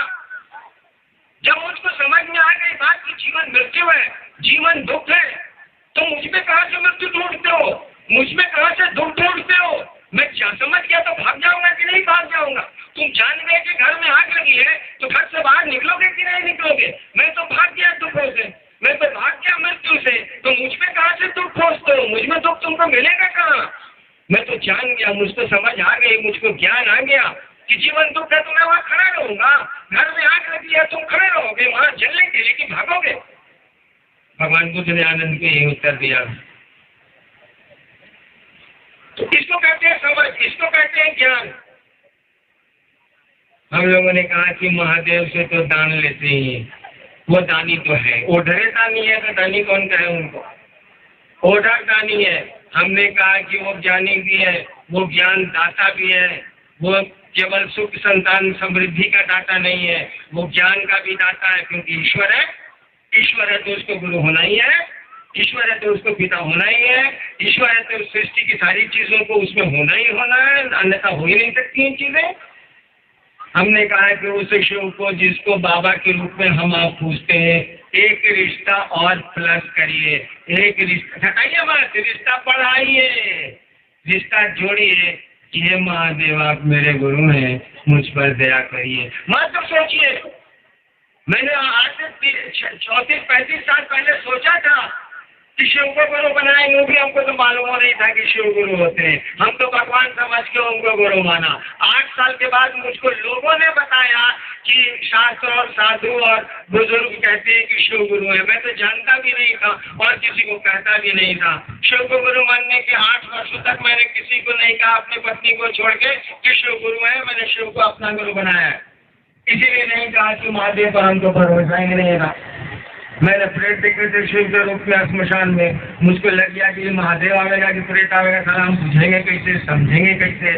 जब मुझको समझ में आ गई बात कि जीवन मृत्यु है, जीवन दुख है, तो मुझ में कहां से मृत्यु ढूंढते हो, मुझ में कहां से दुख ढूंढते हो? मैं क्या समझ गया तो भाग जाऊंगा कि नहीं भाग जाऊंगा? तुम जान गए कि घर में आग लगी है तो घर से बाहर निकलोगे कि नहीं निकलोगे? मैं तो भाग गया दुखों से, मैं तो भाग गया मृत्यु से, तो मुझ में कहां से दुख खोजते हो? मुझ में दुख तुमको मिलेगा कहाँ? मैं तो जान गया, मुझको समझ आ गई, मुझको ज्ञान आ गया कि जीवन दुख है, तो मैं वहां खड़ा रहूंगा। घर में आग लगी है, तुम खड़े रहोगे वहां जलने के लिए कि भागोगे? भगवान बुद्ध ने आनंद को यही उत्तर दिया। तो इसको कहते हैं समझ, इसको कहते हैं ज्ञान। हम लोगों ने कहा कि महादेव से तो दान लेते ही, वो दानी तो है, ओढ़े दानी है, तो दानी कौन कहे उनको? ओढ़ा दानी है। हमने कहा कि वो ज्ञानी भी है, वो ज्ञान दाता भी है, वो केवल सुख संतान समृद्धि का दाता नहीं है, वो ज्ञान का भी दाता है, क्योंकि ईश्वर है। ईश्वर है तो उसको गुरु होना ही है, ईश्वर है तो उसको पिता होना ही है, ईश्वर है तो सृष्टि की सारी चीजों को उसमें होना ही होना है, अन्यथा हो ही नहीं सकती इन चीजें। हमने कहा कि उस शिव को जिसको बाबा के रूप में हम आप पूछते हैं, एक रिश्ता और प्लस करिए, एक रिश्ता घटाइए मत, रिश्ता बढ़ाइए, रिश्ता जोड़िए कि हे महादेव आप मेरे गुरु हैं, मुझ पर दया करिए। मत तो सोचिए, मैंने आज से 34-35 साल पहले सोचा था कि शिव को गुरु बनाएंगे, वो भी हमको तो मालूम नहीं था कि शिव गुरु होते हैं, हम तो भगवान समझ के उनको गुरु माना। 8 साल के बाद मुझको लोगों ने बताया कि शास्त्र और साधु और बुजुर्ग कहते हैं कि शिव गुरु है। मैं तो जानता भी नहीं था और किसी को कहता भी नहीं था। शिव को गुरु मानने के 8 वर्षों तक मैंने किसी को नहीं कहा, अपनी पत्नी को छोड़ के, कि शिव गुरु है। मैंने शिव को अपना गुरु बनाया है, इसीलिए नहीं कहा कि महादेव पर हमको भरोसा ही नहीं था। मैंने प्रेत देखे थे शिव के रूप में स्मशान में, मुझको लग गया कि महादेव आवेगा कि प्रेत आवेगा, साला हम बुझेंगे कैसे, समझेंगे कैसे,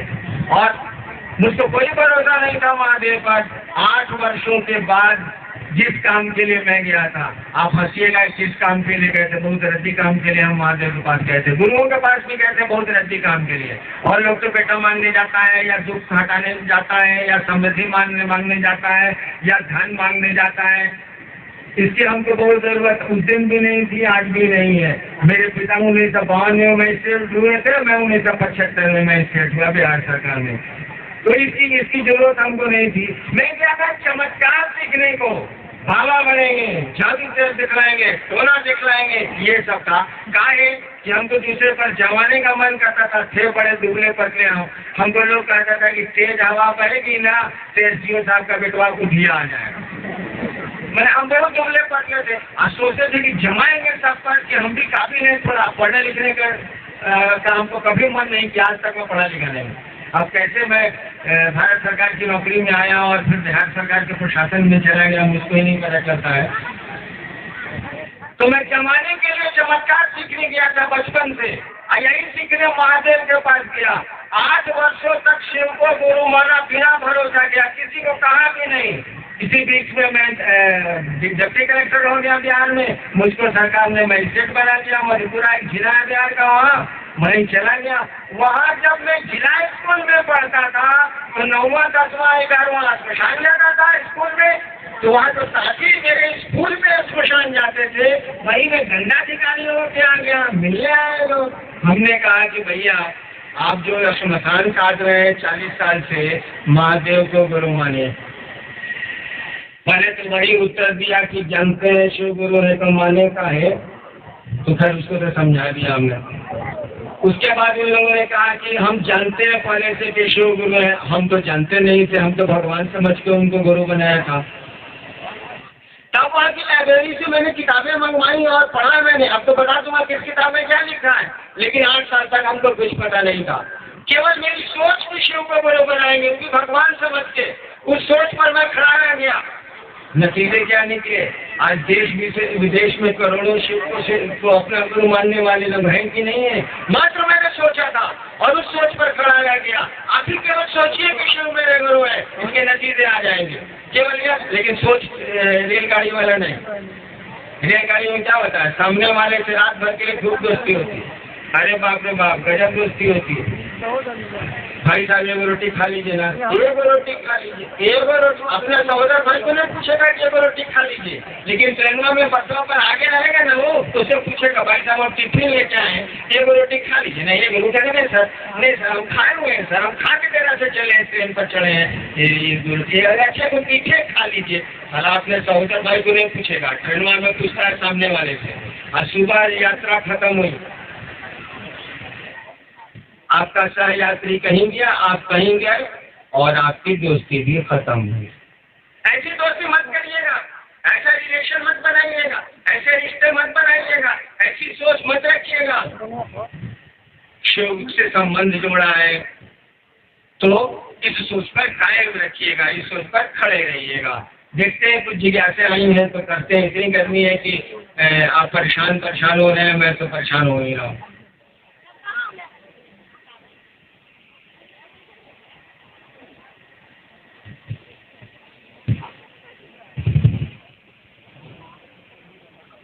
और मुझको कोई भरोसा नहीं था महादेव पर। 8 वर्षों के बाद जिस काम के लिए मैं गया था, आप हंसिएगा, किस काम के लिए गए थे? बहुत रद्दी काम के लिए हम महादेव के पास गए थे, गुरुओं के पास भी गए थे बहुत रद्दी काम के लिए। और लोग तो बेटा मांगने जाता है, या दुख हटाने जाता है, या समृद्धि मांगने जाता है, या धन मांगने जाता है। इसकी हमको बहुत जरूरत उस दिन भी नहीं थी, आज भी नहीं है। मेरे पिता 1952 में स्टेट हुए थे, मैं 1975 में मैं स्टेट हुआ बिहार सरकार में, तो इसकी जरूरत हमको नहीं थी। मैं क्या था, चमत्कार सीखने को, बाबा बनेंगे, जादू से दिखलाएंगे, टोना दिखलाएंगे, ये सब था। कहा है कि हमको दूसरे पर जमाने का मन करता था, थे बड़े दुबले पतले हम, हमको लोग कहता था कि तेज हवा बहेगी ना, तेज जियो साहब का बेटवा को दिया आ जाएगा। मैंने हम बहुत दुबले पतले थे, सोचते थे कि जमाएंगे सब पर, कि हम भी काफी नहीं थोड़ा पढ़ने लिखने का हमको कभी मन नहीं किया आज तक मैं पढ़ा लिखा नहीं। अब कैसे मैं भारत सरकार की नौकरी में आया और फिर बिहार सरकार के प्रशासन में चला गया, मुझको ही नहीं पता चलता है। तो मैं जमाने के लिए चमत्कार सीखने गया था बचपन से, यही सीखने महादेव के पास गया। 8 वर्षों तक शिव को गुरु माना, बिना भरोसा किया, किसी को कहा भी नहीं। इसी बीच में मैं डिप्टी कलेक्टर हो गया बिहार में, मुझको सरकार ने मजिस्ट्रेट बना दिया। मधेपुरा एक जिला है बिहार का, वहाँ मैं चला गया। वहाँ जब मैं जिला स्कूल में पढ़ता था तो 9वां 10वां 11वां स्मशान जाता था स्कूल में, तो वहाँ तो साथी मेरे स्कूल में स्मशान जाते थे, वही मैं दंडाधिकारियों के आ गया, मिलने आए लोग। हमने कहा कि भैया आप जो स्मशान काट रहे हैं 40 साल से, महादेव को गुरु मानिए। पहले तो वही उत्तर दिया कि जानते हैं शिव गुरु है तो माने का है, तो फिर उसको तो समझा दिया हमने। उसके बाद उन लोगों ने कहा कि हम जानते हैं पहले से कि शिव गुरु है। हम तो जानते नहीं थे, हम तो भगवान समझ के उनको गुरु बनाया था। तब वहाँ की लाइब्रेरी से मैंने किताबें मंगवाई और पढ़ा मैंने। अब तो बता दूंगा किस किताब में क्या लिखा है, लेकिन 8 साल तक हमको कुछ पता नहीं था। केवल मेरी सोच भी शिव को गुरु बनाएंगे, उनकी भगवान समझ के उस सोच पर मैं खड़ा रह गया। नतीजे क्या निकले? आज देश विदेश में करोड़ों शिव को अपना गुरु मानने वाले लोग हैं कि नहीं है? मात्र मैंने सोचा था और उस सोच पर खड़ा रह गया। आप ही केवल सोचिए कि शिव मेरे गुरु है, इसके नतीजे आ जाएंगे केवल यह। लेकिन सोच रेलगाड़ी वाला नहीं। रेलगाड़ी में क्या होता है? सामने वाले से रात भर के लिए खूब दोस्ती होती है। अरे बाप रे बाप, गजब दोस्ती होती है। भाई साहब एगो रोटी खा लीजिए ना, एगो रोटी खा लीजिए, एगो रोटी। अपने सहोदर भाई को नहीं पूछेगा कि एगो रोटी खा लीजिए, लेकिन ट्रेनों में बसों पर आगे रहेगा ना वो, तो उसे पूछेगा भाई साहब आप टिफिन लेके आए, एगो रोटी खा लीजिए। नहीं एगो रोटी नहीं सर, नहीं सर हम खाए हुए हैं सर, हम खा के तेरा से चले हैं, ट्रेन पर चढ़े हैं, ये रोटी अच्छा को पीछे खा लीजिए। भला अपने सहोदर भाई को नहीं पूछेगा, ट्रेनों में पूछता है सामने वाले से। आज सुबह यात्रा खत्म हुई, आपका सहयात्री कहीं गया, आप कहीं गए और आपकी दोस्ती भी खत्म हुई। ऐसी दोस्ती मत करिएगा, ऐसा रिलेशन मत बनाइएगा, ऐसे रिश्ते मत बनाइएगा, ऐसी सोच मत रखिएगा। शिव से संबंध जोड़ा है तो इस सोच पर कायम रखिएगा, इस सोच पर खड़े रहिएगा। देखते हैं कुछ जिज्ञासा आई हैं तो करते हैं। इतनी गर्मी है कि आप परेशान हो रहे हैं, मैं तो परेशान हो ही रहा हूँ।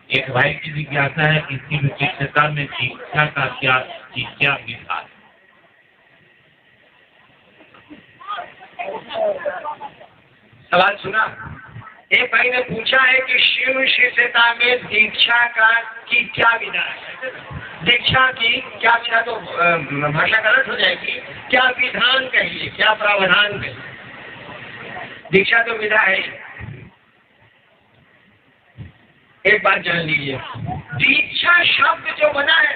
एक भाई की जिज्ञासा है कि शिव शिक्षता में दीक्षा का क्या विधान? सवाल सुना? एक भाई ने पूछा है कि शिव शिष्यता में दीक्षा का की क्या विधान है? दीक्षा की क्या विधान, तो भाषा गलत हो जाएगी। क्या विधान कहिए, क्या प्रावधान कहिए? दीक्षा तो विधा है। एक बात जान लीजिए, दीक्षा शब्द जो बना है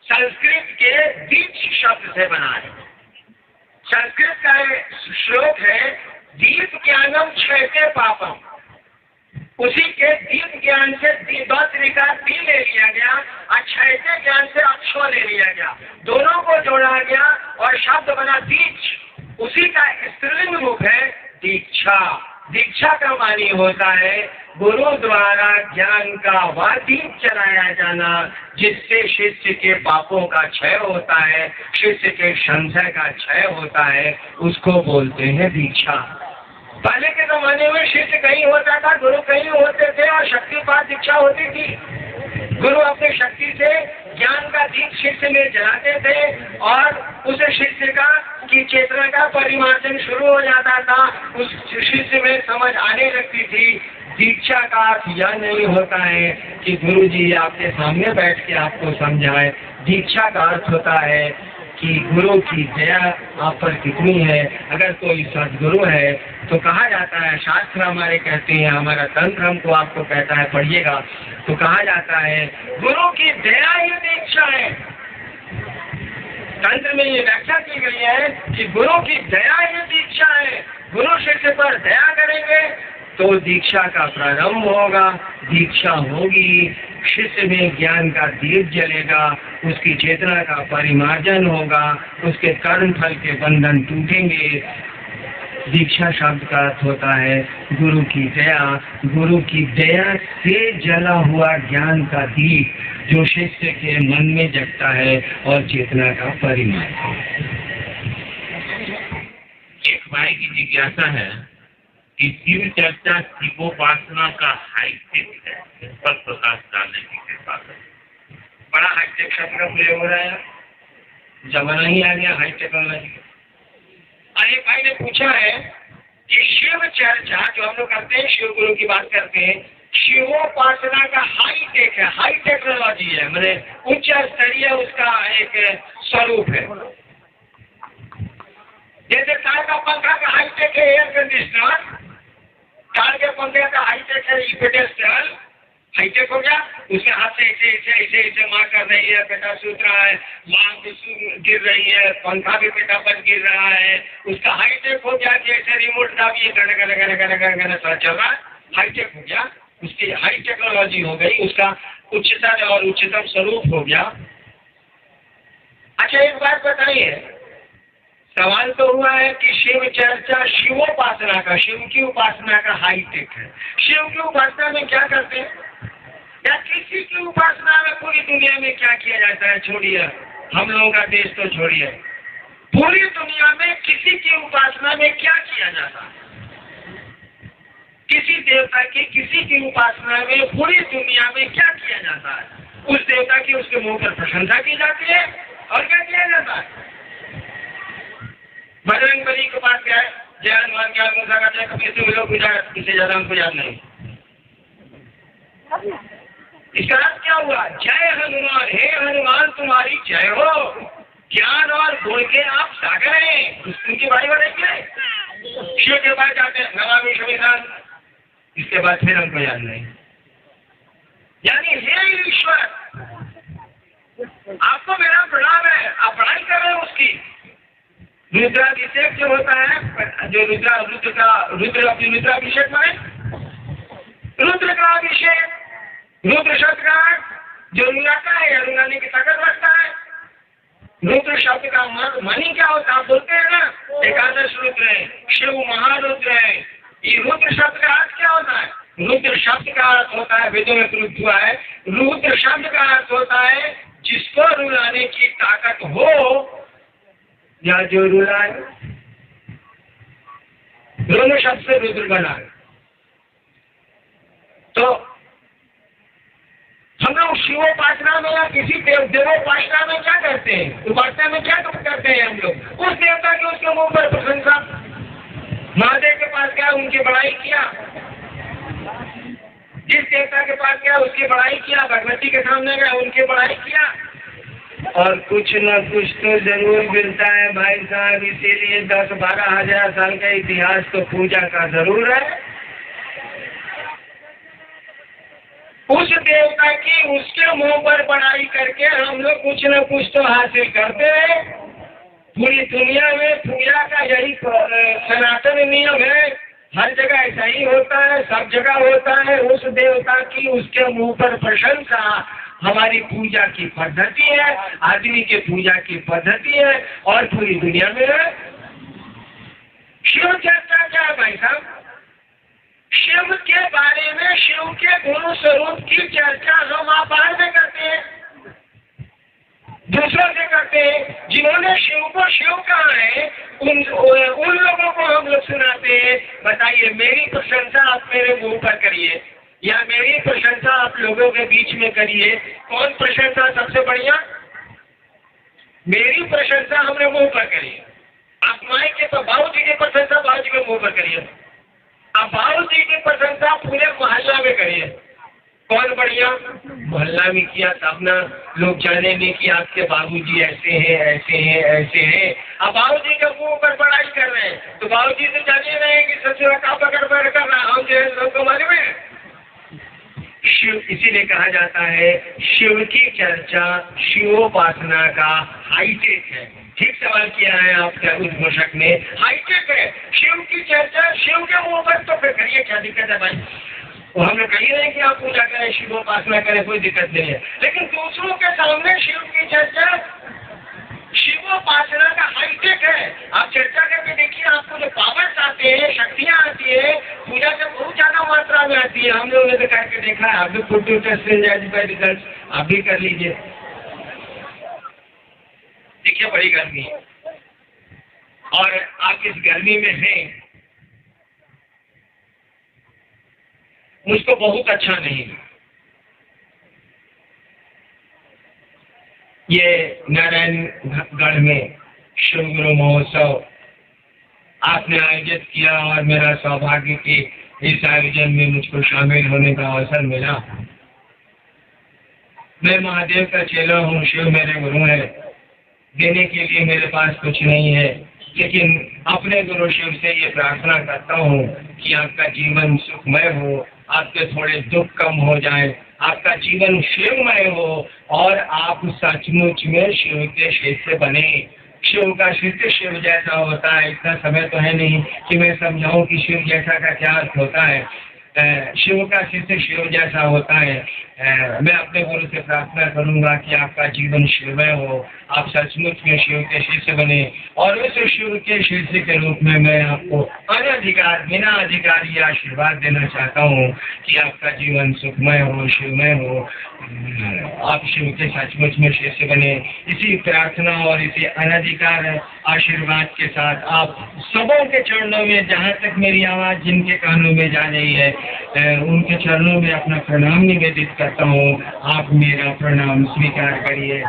संस्कृत के दीक्ष शब्द से बना है। संस्कृत का श्लोक है दीप ज्ञानम क्षयते पापम। उसी के दीप ज्ञान से का दी ले लिया गया और क्षयते ज्ञान से अक्षो ले लिया गया, दोनों को जोड़ा गया और शब्द बना दीक्ष। उसी का स्त्रीलिंग रूप है दीक्षा। दीक्षा का मानी होता है गुरु द्वारा ज्ञान का वह दीप चलाया जाना जिससे शिष्य के पापों का क्षय होता है, शिष्य के संशय का क्षय होता है, उसको बोलते हैं दीक्षा। पहले के जमाने में शिष्य कहीं होता था, गुरु कहीं होते थे और शक्तिपात दीक्षा होती थी। गुरु अपने शक्ति से ज्ञान का दीप शिष्य में जलाते थे और उस शिष्य का की चेतना का परिमार्जन शुरू हो जाता था, उस शिष्य में समझ आने लगती थी। दीक्षा का अर्थ यह नहीं होता है कि गुरु जी आपके सामने बैठ के आपको समझाए। दीक्षा का अर्थ होता है कि गुरु की दया आप पर कितनी है। अगर कोई सदगुरु है तो कहा जाता है, शास्त्र हमारे कहते हैं, हमारा तंत्र हमको आपको कहता है, पढ़िएगा तो कहा जाता है गुरु की दया ही दीक्षा है। तंत्र में ये व्याख्या की गई है कि गुरु की दया ही दीक्षा है। गुरु शिष्य पर दया करेंगे तो दीक्षा का प्रारंभ होगा, दीक्षा होगी, शिष्य में ज्ञान का दीप जलेगा, उसकी चेतना का परिमार्जन होगा, उसके कर्म फल के बंधन टूटेंगे। दीक्षा शब्द का अर्थ होता है गुरु की दया। गुरु की दया से जला हुआ ज्ञान का दीप जो शिष्य के मन में जगता है और चेतना का परिमार्जन। एक भाई की जिज्ञासा है कि शिव चर्चा शिवोपासना का हाईटेक है, इस पर प्रकाश डालने की कृपा करें। बड़ा हाईटेक शब्द का प्रयोग हो रहा है, जमाना ही आ गया हाई टेक्नोलॉजी का। एक भाई ने पूछा है कि शिव चर्चा जो हम लोग करते हैं, शिव गुरु की बात करते हैं, शिवोपासना का हाईटेक है, हाई टेक्नोलॉजी है, मतलब उच्च स्तरीय उसका एक स्वरूप है। जैसे कार का पंखा का हाईटेक है एयर कंडीशनर, कार के पंखे का हाईटेक है पेडेस्टल, हाईटेक हो गया, उसके हाथ से ऐसे ऐसे ऐसे ऐसे माँ कर रही है, पेटा सूत रहा है, माँ गिर रही है, पंखा भी पेटा पर गिर रहा है, उसका हाईटेक हो गया कि ऐसे रिमोट दाबिए गन गन गन गन गन गन चल रहा है, हाईटेक हो गया, उसकी हाई टेक्नोलॉजी हो गई, उसका उच्चतर और उच्चतम स्वरूप हो गया। अच्छा, एक बात बताइए, सवाल तो हुआ है कि शिव चर्चा शिवोपासना का, शिव की उपासना का हाईटेक है। शिव की उपासना में क्या करते हैं, या किसी की उपासना में पूरी दुनिया में क्या किया जाता है, छोड़िए हम लोगों का देश तो छोड़िए, पूरी दुनिया में किसी की उपासना में क्या किया जाता है, किसी देवता की किसी की उपासना में पूरी दुनिया में क्या किया जाता है, उस देवता की उसके मुंह पर प्रशंसा की जाती है, और क्या किया जाता है, बजरंगबली के पास क्या है, जय हनुमान ज्ञान मूसा का जय कपीर लोग पूजा, इससे ज्यादा हमको याद नहीं। इसका अर्थ क्या हुआ, जय हनुमान, हे हनुमान तुम्हारी जय हो, ज्ञान और गुण के आप सागर हैं, उनकी बड़ाई बढ़ेंगे। शिव के पास जाते हैं, नमामि शिवाय, इसके बाद फिर हमको याद नहीं। यानी हे ईश्वर, आपको मेरा प्रणाम है, आप पढ़ाई कर रहे हैं उसकी। रुद्राभिषेक जो होता है, जो रुद्राभिषेक माने रुद्र का अभिषेक, रुद्र शब्द का जो रुलाता है या रुलाने की ताकत रखता है। रुद्र शब्द का मानी क्या होता है, आप बोलते हैं ना, एकादश रुद्र है, शिव महारुद्र है। ये रुद्र शब्द का अर्थ क्या होता है, रुद्र शब्द का अर्थ होता है, वेदों में प्रयुक्त हुआ है, रुद्र शब्द का अर्थ होता है जिसको रुलाने की ताकत हो या जो रुलाए, दोनों शब्द से रुद्र बना है। तो हम लोग शिवोपासना में या किसी देवोपासना में क्या करते हैं, उपासना में क्या करते हैं हम लोग, उस देवता की उसके मुंह पर प्रशंसा, महादेव के पास गया उनकी बड़ाई किया, जिस देवता के पास गया उसकी बड़ाई किया, भगवती के सामने गया उनकी बड़ाई किया, और कुछ न कुछ तो जरूर मिलता है भाई साहब। इसीलिए 10-12 हजार साल का इतिहास तो पूजा का जरूर है। उस देवता की उसके मुंह पर बड़ाई करके हम लोग कुछ न कुछ तो हासिल करते हैं। पूरी दुनिया में पूजा का यही सनातन नियम है, हर जगह ऐसा ही होता है, सब जगह होता है। उस देवता की उसके मुंह पर प्रशंसा हमारी पूजा की पद्धति है, आदमी के पूजा की पद्धति है, और पूरी दुनिया में है। शिव चर्चा क्या है भाई साहब, शिव के बारे में, शिव के गुण स्वरूप की चर्चा हम आप में करते हैं, दूसरों से करते हैं। जिन्होंने शिव को शिव कहा है उन लोगों को हम लोग सुनाते हैं। बताइए, मेरी प्रशंसा आप मेरे मुंह पर करिए या मेरी प्रशंसा आप लोगों के बीच में करिए, कौन प्रशंसा सबसे बढ़िया, मेरी प्रशंसा हमने मुंह पर करिए। आप माई के तो बाबू जी की प्रशंसा बाबू जी के मुंह पर करिए, आप बाबू जी की प्रशंसा पूरे मोहल्ला में करिए, कौन बढ़िया, मोहल्ला में किया तब ना लोग जानेंगे कि आपके बाबूजी ऐसे हैं ऐसे हैं ऐसे हैं। अब बाबूजी के मुंह पर बड़ाई कर रहे हैं तो बाबूजी तो जानिए रहे कि ससुर का पकड़ कर रहा हम जो है सबको मालूम है। शिव, इसीलिए कहा जाता है शिव की चर्चा शिवोपासना का हाईटेक है। ठीक सवाल किया है आपका उद्घोषक ने, हाईटेक है शिव की चर्चा, शिव के मुंह पर तो फिर करिए, क्या दिक्कत है भाई। तो हम लोग कही रहे कि आप पूजा करें, शिवोपासना करें, कोई दिक्कत नहीं है, लेकिन दूसरों के सामने शिव की चर्चा शिवोपासना का हाईटेक है। आप चर्चा करके देखिए, आपको जो पावर्स आते हैं, शक्तियाँ आती है, पूजा से बहुत ज्यादा मात्रा में आती है। हम लोगों ने तो करके देखा है, आप भी खुद टेस्ट रिजल्ट आप भी कर लीजिए। देखिए बड़ी गर्मी है और आप इस गर्मी में हैं, मुझको बहुत अच्छा नहीं। ये नारायणगढ़ में शिव गुरु महोत्सव आपने आयोजित किया और मेरा सौभाग्य कि इस आयोजन में मुझको शामिल होने का अवसर मिला। मैं महादेव का चेला हूँ, शिव मेरे गुरु है, देने के लिए मेरे पास कुछ नहीं है, लेकिन अपने गुरु शिव से ये प्रार्थना करता हूँ कि आपका जीवन सुखमय हो, आपके थोड़े दुख कम हो जाए, आपका जीवन शिवमय हो और आप सचमुच में शिव के शिष्य बने। शिव का शिष्य शिव जैसा होता है। इतना समय तो है नहीं कि मैं समझाऊं कि शिव जैसा का क्या अर्थ होता है। शिव का शिष्य शिव जैसा होता है। मैं अपने गुरु से प्रार्थना करूंगा कि आपका जीवन शिवमय हो, आप सचमुच में शिव के शिष्य बने और उस शिव के शिष्य के रूप में मैं आपको अनधिकार बिना अधिकारी आशीर्वाद देना चाहता हूँ कि आपका जीवन सुखमय हो, शिवमय हो, आप शिव के सचमुच में शिष्य बने। इसी प्रार्थना और इसी अनधिकार आशीर्वाद के साथ आप सबों के चरणों में, जहाँ तक मेरी आवाज़ जिनके कानों में जा रही है, उनके चरणों में अपना प्रणाम निवेदित करता हूँ। आप मेरा प्रणाम स्वीकार करिए।